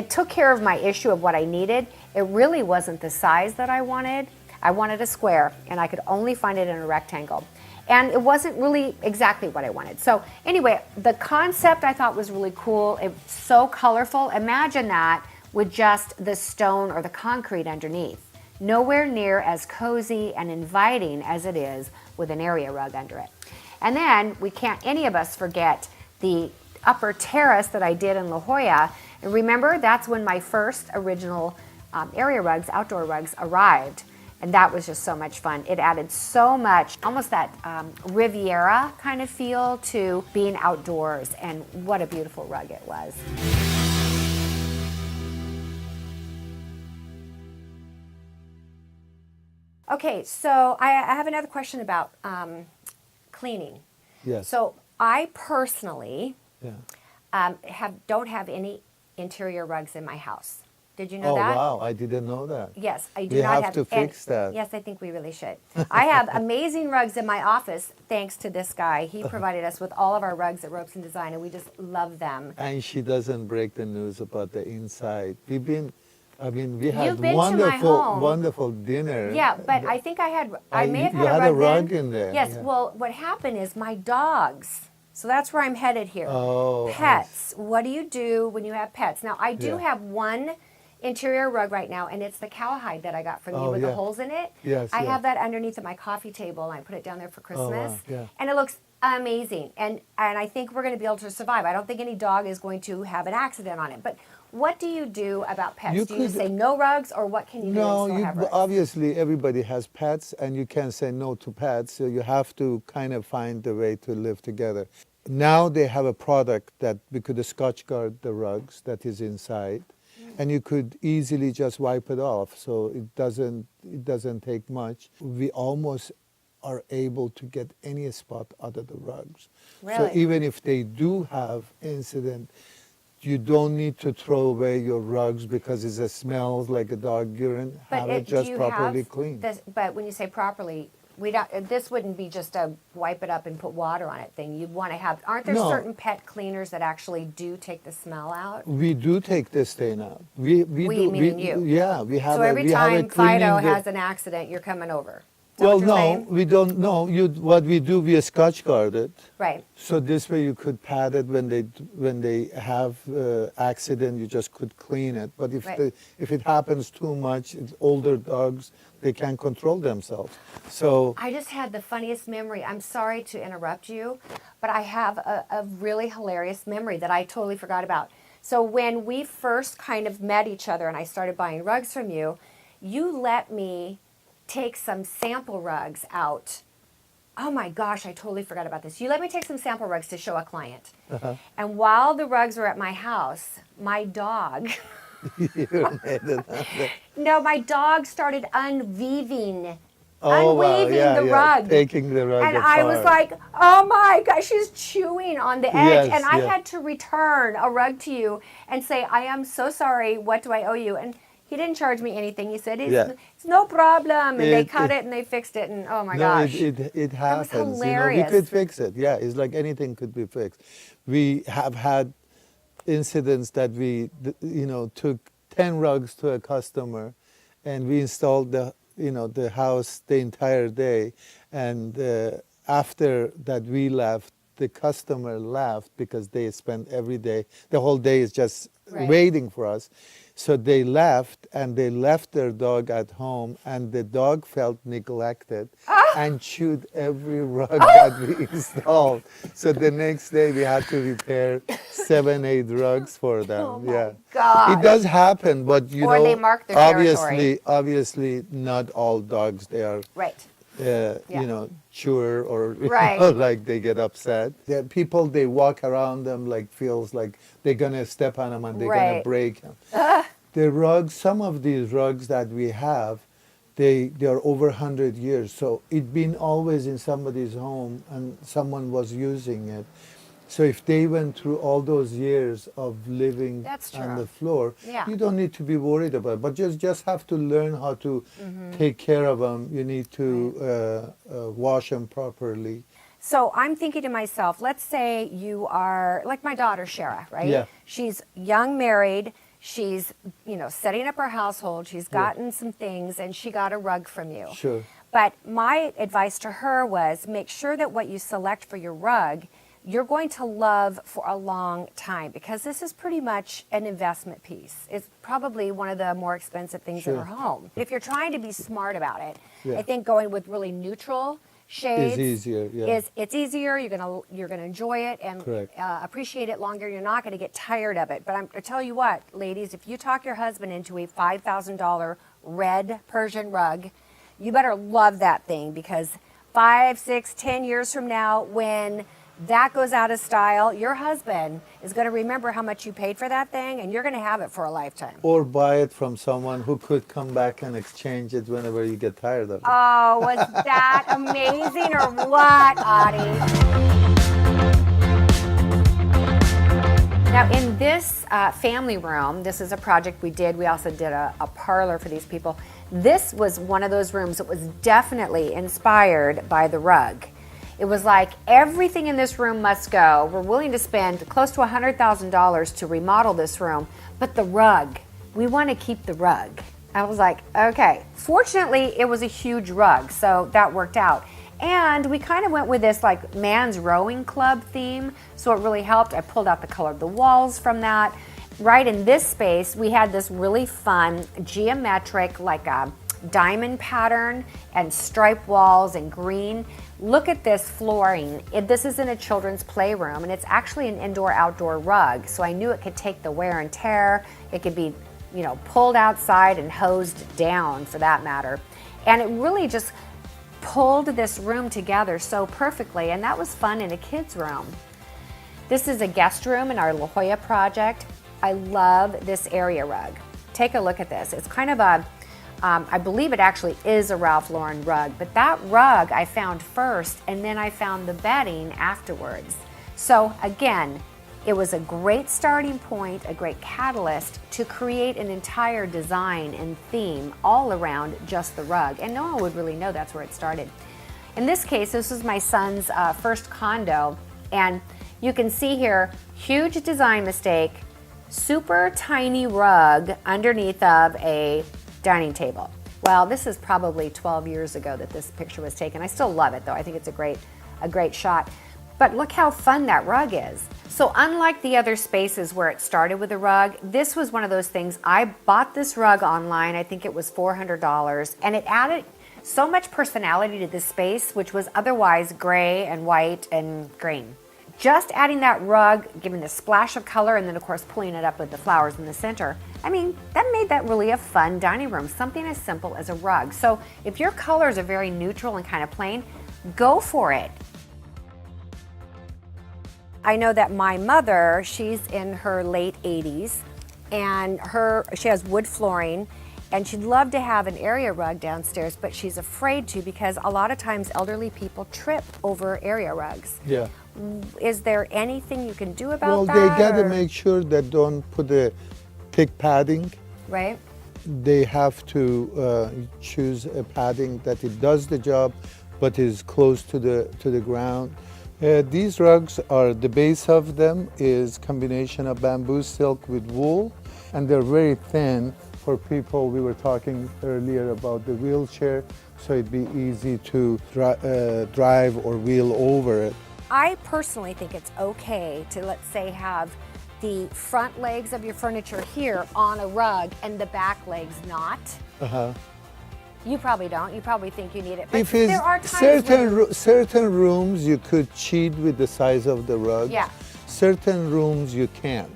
took care of my issue of what I needed, it really wasn't the size that I wanted. I wanted a square, and I could only find it in a rectangle. And it wasn't really exactly what I wanted. So anyway, the concept I thought was really cool. It's so colorful. Imagine that with just the stone or the concrete underneath. Nowhere near as cozy and inviting as it is with an area rug under it. And then we can't any of us forget the upper terrace that I did in La Jolla. And remember, that's when my first original area rugs, outdoor rugs, arrived. And that was just so much fun. It added so much, almost that Riviera kind of feel to being outdoors. And what a beautiful rug it was. Okay, so I have another question about cleaning. Yes. So I personally Yeah. don't have any interior rugs in my house. Did you know Oh, that? wow. I didn't know that. Yes, I do We not have to fix that. Yes, I think we really should. I have amazing rugs in my office thanks to this guy. He provided us with all of our rugs at Ropes and Design, and we just love them. And she doesn't break the news about the inside. We You've had been to my home. wonderful dinner. Yeah, but I think I may have you had had a rug, in there. Yes, Yeah. well, what happened is my dogs. So that's where I'm headed here. Oh, Pets. What do you do when you have pets? Now, I do Yeah. have one interior rug right now, and it's the cowhide that I got from you Oh, with yeah. the holes in it. Yes, I yeah. have that underneath of my coffee table, and I put it down there for Christmas. wow, yeah. And it looks amazing. And I think we're going to be able to survive. I don't think any dog is going to have an accident on it. But what do you do about pets? You do you just could- say no rugs, or what can you do No, and still have rugs? obviously everybody has pets, and you can't say no to pets. So you have to kind of find a way to live together. Now they have a product that we could Scotch guard the rugs that is inside, and you could easily just wipe it off. So it doesn't take much. We almost are able to get any spot out of the rugs. So Really? even if they do have incident, you don't need to throw away your rugs because it smells like a dog urine. Have it do just you properly have cleaned. this- but when you say properly, we don't. This wouldn't be just a wipe it up and put water on it thing. You'd want to have. Aren't there No. certain pet cleaners that actually do take the smell out? We do take the stain out. We do. meaning you. Yeah, we have. So every we have a time Fido cleaning has an accident, you're coming over. Is that well, what you're no, saying? we don't. No, what we do, we Scotch guard it. Right. So this way you could pat it when they have accident. You just could clean it. But Right. if it happens too much, it's older dogs, they can't control themselves. So I just had the funniest memory. I'm sorry to interrupt you, but I have a really hilarious memory that I totally forgot about. So when we first kind of met each other and I started buying rugs from you, you let me take some sample rugs out. Oh my gosh, I totally forgot about this. You let me take some sample rugs to show a client. And while the rugs were at my house, my dog, no, my dog started unweaving the rug. Taking the rug And apart. I was like, oh my gosh, she's chewing on the edge. Yes, and I yes. had to return a rug to you and say, I am so sorry. What do I owe you? And he didn't charge me anything. He said, it's no problem. And they cut it and they fixed it. And oh my gosh. It happens. hilarious. We could fix it. Yeah, it's like anything could be fixed. We have had incidents that we, took 10 rugs to a customer, and we installed the house the entire day. And after that we left, the customer left because they spent the whole day is just Right. waiting for us. So they left, and they left their dog at home, and the dog felt neglected and chewed every rug that we installed. So the next day we had to repair 7, 8 rugs for them. Oh my yeah, gosh. it does happen, but Or they mark their territory. obviously, not all dogs they are. Right. Chewer or Right. like they get upset. The people, they walk around them like feels like they're gonna step on them and they're gonna Right. break them. The rugs, some of these rugs that we have, they are over 100 years. So it's been always in somebody's home and someone was using it. So if they went through all those years of living That's on true. the floor, Yeah. you don't need to be worried about it. But just have to learn how to take care of them. You need to wash them properly. So I'm thinking to myself, let's say you are like my daughter, Shara, right? Yeah. She's young, married. She's, setting up her household. She's gotten some things, and she got a rug from you. Sure. But my advice to her was make sure that what you select for your rug, you're going to love for a long time, because this is pretty much an investment piece. It's probably one of the more expensive things in Sure. our home. If you're trying to be smart about it, Yeah. I think going with really neutral shades Is easier, yeah. it's easier. You're gonna enjoy it and Correct. appreciate it longer. You're not gonna get tired of it. But I tell you what, ladies, if you talk your husband into a $5,000 red Persian rug, you better love that thing, because 5, 6, 10 years from now, when that goes out of style, your husband is going to remember how much you paid for that thing, and you're going to have it for a lifetime. Or buy it from someone who could come back and exchange it whenever you get tired of it. Oh, was that amazing or what, Audie? Now, in this family room, this is a project we did. We also did a parlor for these people. This was one of those rooms that was definitely inspired by the rug. It was like, everything in this room must go. We're willing to spend close to $100,000 to remodel this room, but the rug, we want to keep the rug. I was like, okay. Fortunately, it was a huge rug, so that worked out. And we kind of went with this like man's rowing club theme, so it really helped. I pulled out the color of the walls from that. Right in this space, we had this really fun geometric, like a diamond pattern and striped walls and green. Look at this flooring. This is in a children's playroom, and it's actually an indoor-outdoor rug. So I knew it could take the wear and tear. It could be, pulled outside and hosed down, for that matter. And it really just pulled this room together so perfectly, and that was fun in a kid's room. This is a guest room in our La Jolla project. I love this area rug. Take a look at this. It's kind of a I believe it actually is a Ralph Lauren rug, but that rug I found first, and then I found the bedding afterwards. So again, it was a great starting point, a great catalyst to create an entire design and theme all around just the rug, and no one would really know that's where it started. In this case, this was my son's first condo, and you can see here, huge design mistake, super tiny rug underneath of a dining table. Well, this is probably 12 years ago that this picture was taken. I still love it though. I think it's a great shot. But look how fun that rug is. So unlike the other spaces where it started with a rug, this was one of those things. I bought this rug online. I think it was $400, and it added so much personality to this space, which was otherwise gray and white and green. Just adding that rug, giving the splash of color, and then of course pulling it up with the flowers in the center. I mean, that made that really a fun dining room, something as simple as a rug. So if your colors are very neutral and kind of plain, go for it. I know that my mother, she's in her late 80s, and she has wood flooring, and she'd love to have an area rug downstairs, but she's afraid to, because a lot of times elderly people trip over area rugs. Yeah. Is there anything you can do about that? Well, they got to make sure that don't put a thick padding. Right. They have to choose a padding that it does the job, but is close to the ground. These rugs the base of them is combination of bamboo silk with wool, and they're very thin for people. We were talking earlier about the wheelchair, so it'd be easy to drive or wheel over it. I personally think it's okay to, let's say, have the front legs of your furniture here on a rug and the back legs not. Uh-huh. You probably don't. You probably think you need it. But If it's there are times certain rooms you could cheat with the size of the rug. Yeah. Certain rooms you can't.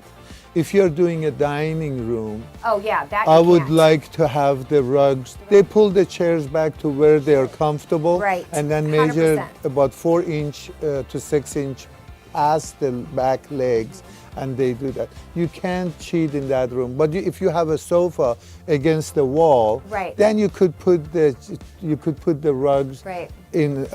If you're doing a dining room, oh yeah, that I you would can't. like to have the rugs. They pull the chairs back to where they are comfortable, Right. and then measure 100%. about 4 inch to 6 inch past the back legs, and they do that. You can't cheat in that room. But if you have a sofa against the wall, Right. then you could put the rugs Right. in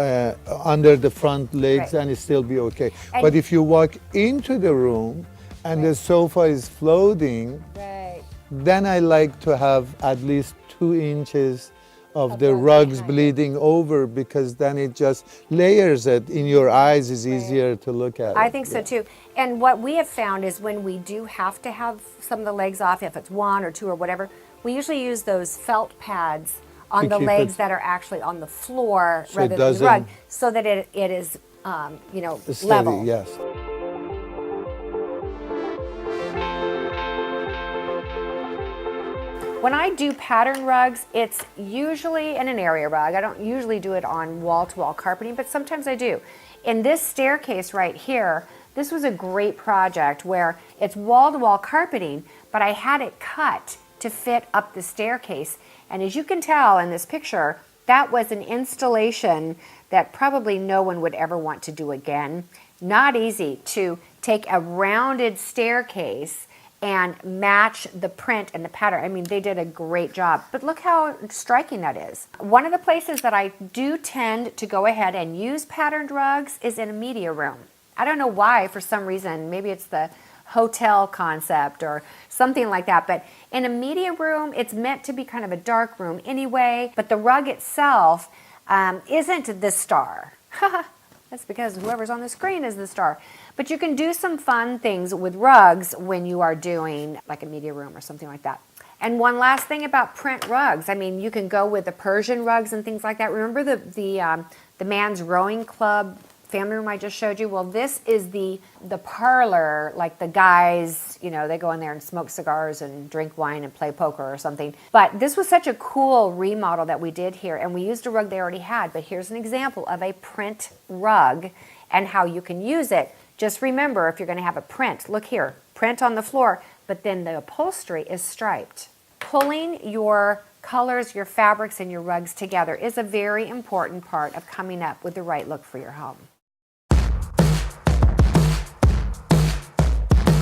under the front legs, Right. and it still be okay. And- But if you walk into the room and the sofa is floating, Right. then I like to have at least 2 inches of the rug rugs behind it. bleeding over, because then it just layers it in your eyes, is easier to look at. I think so too. And what we have found is when we do have to have some of the legs off, if it's 1 or 2 or whatever, we usually use those felt pads on To the keep legs it- that are actually on the floor So it rather than the doesn't- rug, so that it is, you know, Steady, level. yes. When I do pattern rugs, it's usually in an area rug. I don't usually do it on wall-to-wall carpeting, but sometimes I do. In this staircase right here, this was a great project where it's wall-to-wall carpeting, but I had it cut to fit up the staircase. And as you can tell in this picture, that was an installation that probably no one would ever want to do again. Not easy to take a rounded staircase and match the print and the pattern. I mean, they did a great job, but look how striking that is. One of the places that I do tend to go ahead and use patterned rugs is in a media room. I don't know why, for some reason, maybe it's the hotel concept or something like that, but in a media room, it's meant to be kind of a dark room anyway, but the rug itself isn't the star. That's because whoever's on the screen is the star. But you can do some fun things with rugs when you are doing like a media room or something like that. And one last thing about print rugs. I mean, you can go with the Persian rugs and things like that. Remember the man's rowing club family room I just showed you? Well, this is the parlor, like the guys, you know, they go in there and smoke cigars and drink wine and play poker or something. But this was such a cool remodel that we did here, and we used a rug they already had. But here's an example of a print rug and how you can use it. Just remember, if you're going to have a print, look here, print on the floor, but then the upholstery is striped. Pulling your colors, your fabrics, and your rugs together is a very important part of coming up with the right look for your home.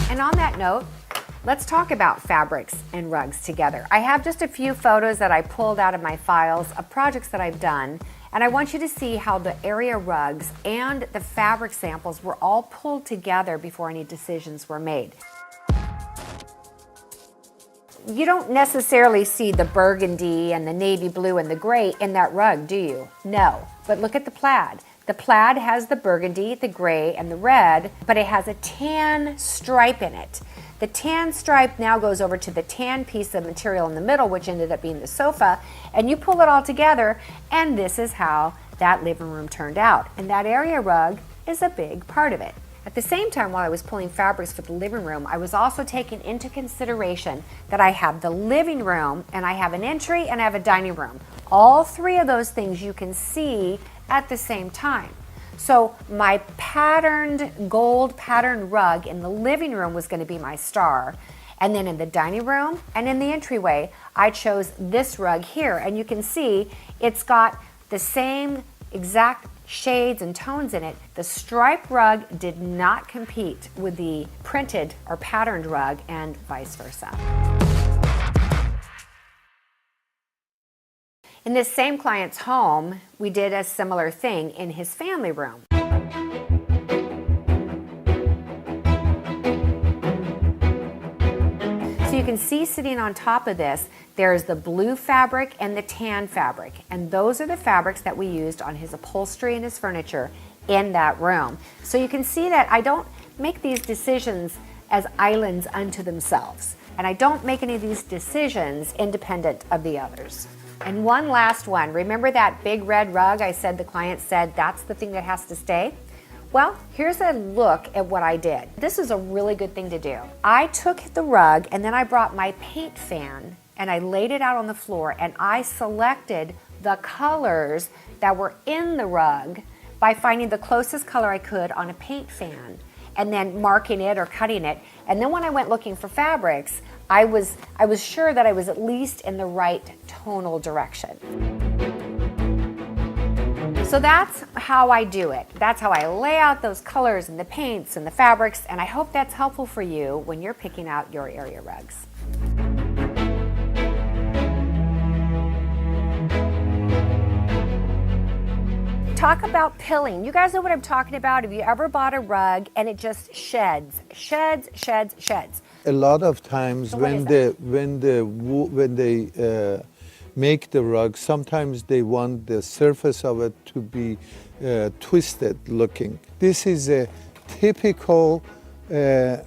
And on that note, let's talk about fabrics and rugs together. I have just a few photos that I pulled out of my files of projects that I've done, and I want you to see how the area rugs and the fabric samples were all pulled together before any decisions were made. You don't necessarily see the burgundy and the navy blue and the gray in that rug, do you? No, but look at the plaid. The plaid has the burgundy, the gray, and the red, but it has a tan stripe in it. The tan stripe now goes over to the tan piece of material in the middle, which ended up being the sofa, and you pull it all together, and this is how that living room turned out. And that area rug is a big part of it. At the same time, while I was pulling fabrics for the living room, I was also taking into consideration that I have the living room, and I have an entry, and I have a dining room. All three of those things you can see at the same time. So my gold patterned rug in the living room was going to be my star. And then in the dining room and in the entryway, I chose this rug here. And you can see it's got the same exact shades and tones in it. The striped rug did not compete with the printed or patterned rug, and vice versa. In this same client's home, we did a similar thing in his family room. So you can see sitting on top of this, there's the blue fabric and the tan fabric. And those are the fabrics that we used on his upholstery and his furniture in that room. So you can see that I don't make these decisions as islands unto themselves. And I don't make any of these decisions independent of the others. And one last one. Remember that big red rug I said the client said that's the thing that has to stay? Well, here's a look at what I did. This is a really good thing to do. I took the rug and then I brought my paint fan and I laid it out on the floor and I selected the colors that were in the rug by finding the closest color I could on a paint fan and then marking it or cutting it. And then when I went looking for fabrics, I was sure that I was at least in the right tonal direction. So that's how I do it. That's how I lay out those colors and the paints and the fabrics, and I hope that's helpful for you when you're picking out your area rugs. Talk about pilling. You guys know what I'm talking about. Have you ever bought a rug and it just sheds? A lot of times So when they make the rug, sometimes they want the surface of it to be twisted looking. This is a typical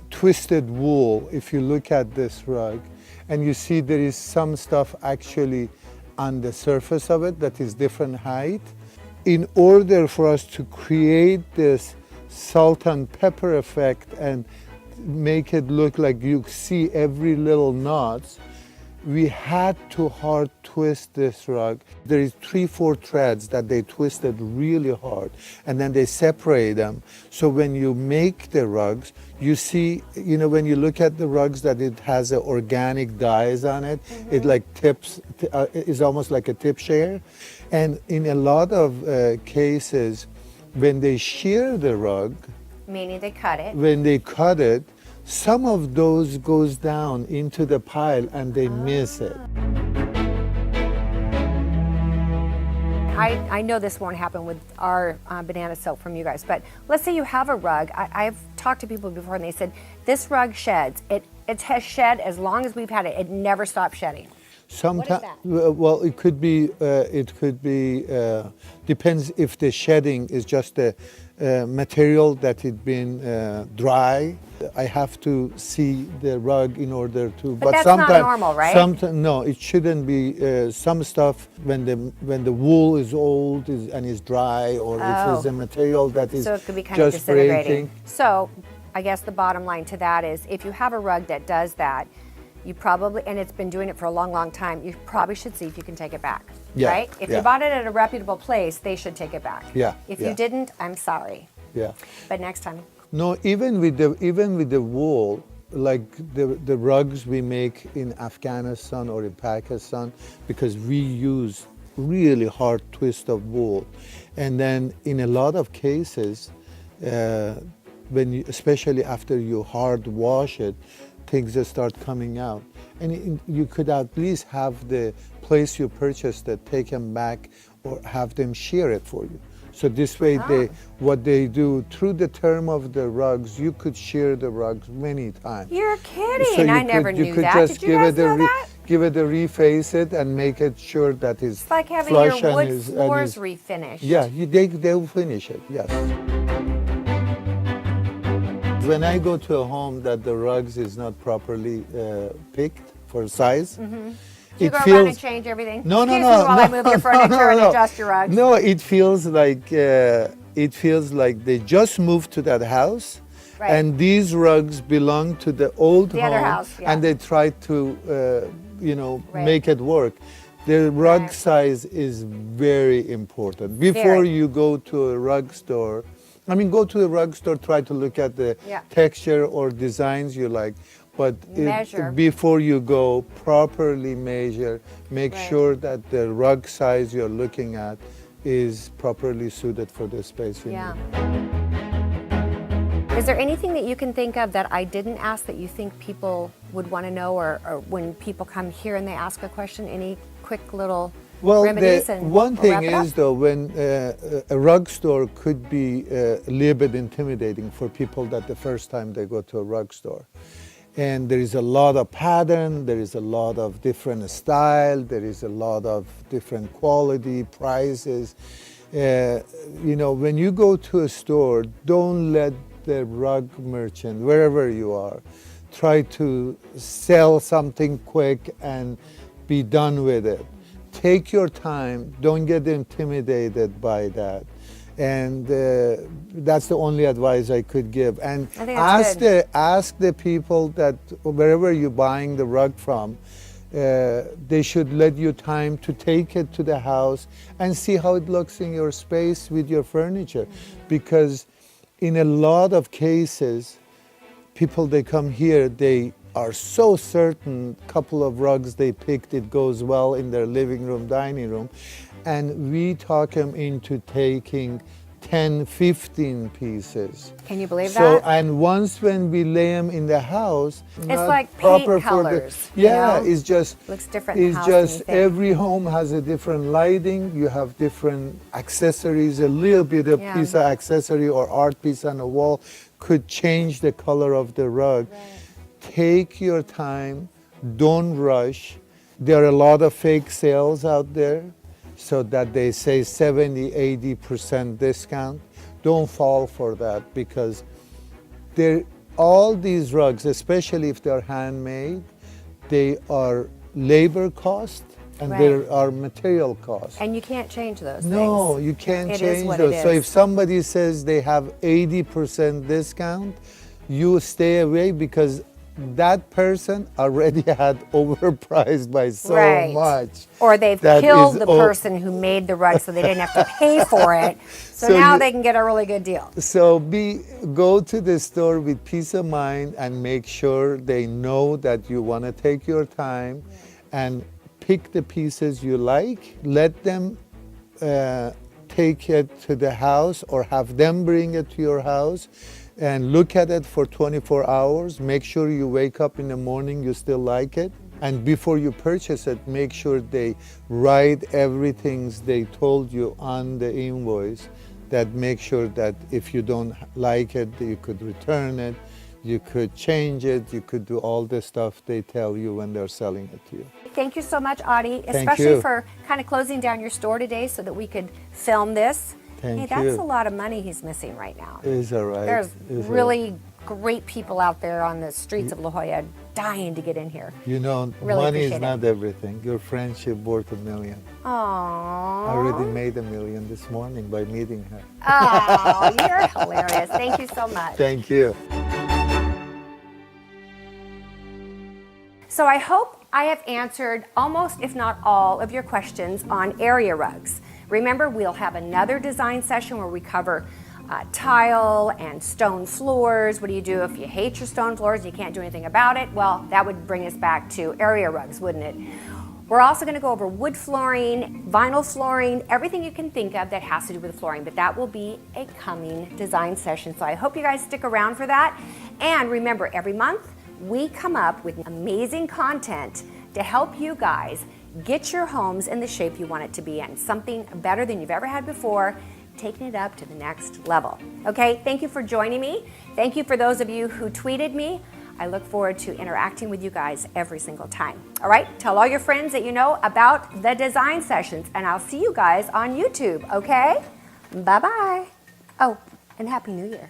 twisted wool. If you look at this rug and you see there is some stuff actually on the surface of it that is different height. In order for us to create this salt and pepper effect and make it look like you see every little knots, we had to hard twist this rug. There is 3-4 threads that they twisted really hard, and then they separate them. So when you make the rugs, you see, you know, when you look at the rugs that it has a organic dyes on it, it like tips, is almost like a tip share. And in a lot of cases, when they shear the rug, Meaning they cut it. when they cut it, some of those goes down into the pile and they miss it. I know this won't happen with our banana silk from you guys, but let's say you have a rug. I've talked to people before and they said, this rug sheds. It has shed as long as we've had it. It never stops shedding. Sometimes, that? well, it could be, depends if the shedding is just a material that had been dry. I have to see the rug in order to. But that's not normal, right? No, it shouldn't be. Some stuff when the wool is old and is dry, or if it's a material that is So it could be kind of just disintegrating. breaking. So I guess the bottom line to that is if you have a rug that does that, you probably, and it's been doing it for a long, long time, you probably should see if you can take it back, Yeah, right? If yeah. you bought it at a reputable place, they should take it back. Yeah, If yeah. you didn't, I'm sorry. Yeah. But next time. No, even with the wool, like the rugs we make in Afghanistan or in Pakistan, because we use really hard twist of wool, and then in a lot of cases, when you, especially after you hard wash it, things just start coming out, and you could at least have the place you purchased it take them back or have them shear it for you. So this way, what they do through the term of the rugs, you could shear the rugs many times. You're kidding. So I never knew you could that. just Did you guys know that? give it a reface it and make it sure that it's It's like having flush your and wood is- and floors is- refinished. Yeah, they'll finish it. Yes. When I go to a home that the rugs is not properly picked for size, Do you it go feels around and change everything? no, Excuse no, me while I no, move your furniture and no. adjust your rugs. No, it feels like they just moved to that house, Right. and these rugs belong to the old The home, other house, yeah. and they try to, Right. make it work. The rug Right. size is very important. Before Very. you go to a rug store, go to a rug store, try to look at the Yeah. texture or designs you like, but Measure. before you go, properly measure, make Right. sure that the rug size you're looking at is properly suited for the space you Yeah. need. Is there anything that you can think of that I didn't ask that you think people would want to know, or when people come here and they ask a question, any quick little Well, remedies? the And one we'll thing wrap it up? is though, when a rug store could be a little bit intimidating for people that the first time they go to a rug store. And there is a lot of pattern, there is a lot of different style, there is a lot of different quality, prices. When you go to a store, don't let the rug merchant, wherever you are, try to sell something quick and be done with it. Take your time, don't get intimidated by that. And that's the only advice I could give. And I think that's ask the people that wherever you're buying the rug from, they should let you time to take it to the house and see how it looks in your space with your furniture. Because in a lot of cases, people they come here, they are so certain couple of rugs they picked, it goes well in their living room, dining room, and we talk them into taking 10, 15 pieces. Can you believe So, that? and once when we lay them in the house, It's like paint colors, you know? it's just, Looks different in the it's house than you just think. every home has a different lighting, you have different accessories, a little bit of Yeah. piece of accessory or art piece on the wall could change the color of the rug. Take your time, don't rush. There are a lot of fake sales out there, so that they say 70, 80% discount. Don't fall for that, because all these rugs, especially if they're handmade, they are labor cost and Right. there are material costs. And you can't change those No, things. you can't It is change what those. it So is. if somebody says they have 80% discount, you stay away because that person already had overpriced by so Right. much. Or they've That killed is the o- person who made the rug so they didn't have to pay for it. So, So now you- they can get a really good deal. So go to the store with peace of mind and make sure they know that you want to take your time and pick the pieces you like. Let them take it to the house or have them bring it to your house and look at it for 24 hours. Make sure you wake up in the morning, you still like it. And before you purchase it, make sure they write everything they told you on the invoice. That make sure that if you don't like it, you could return it, you could change it, you could do all the stuff they tell you when they're selling it to you. Thank you so much, Audie, Thank especially you. for kind of closing down your store today so that we could film this. Thank hey, that's you. a lot of money he's missing right now. It's all right. There's It's all really great people out there on the streets of La Jolla dying to get in here. right. You know, Really money is appreciate not everything. Your friendship worth $1 million. I Aww. already made $1 million this morning by meeting her. Oh, you're hilarious. Thank you so much. Thank you. So I hope I have answered almost, if not all, of your questions on area rugs. Remember, we'll have another design session where we cover tile and stone floors. What do you do if you hate your stone floors and you can't do anything about it? Well, that would bring us back to area rugs, wouldn't it? We're also going to go over wood flooring, vinyl flooring, everything you can think of that has to do with flooring, but that will be a coming design session. So I hope you guys stick around for that. And remember, every month we come up with amazing content to help you guys get your homes in the shape you want it to be in. Something better than you've ever had before, taking it up to the next level. Okay, thank you for joining me. Thank you for those of you who tweeted me. I look forward to interacting with you guys every single time. All right, tell all your friends that you know about the design sessions, and I'll see you guys on YouTube, okay? Bye-bye. Oh, and Happy New Year.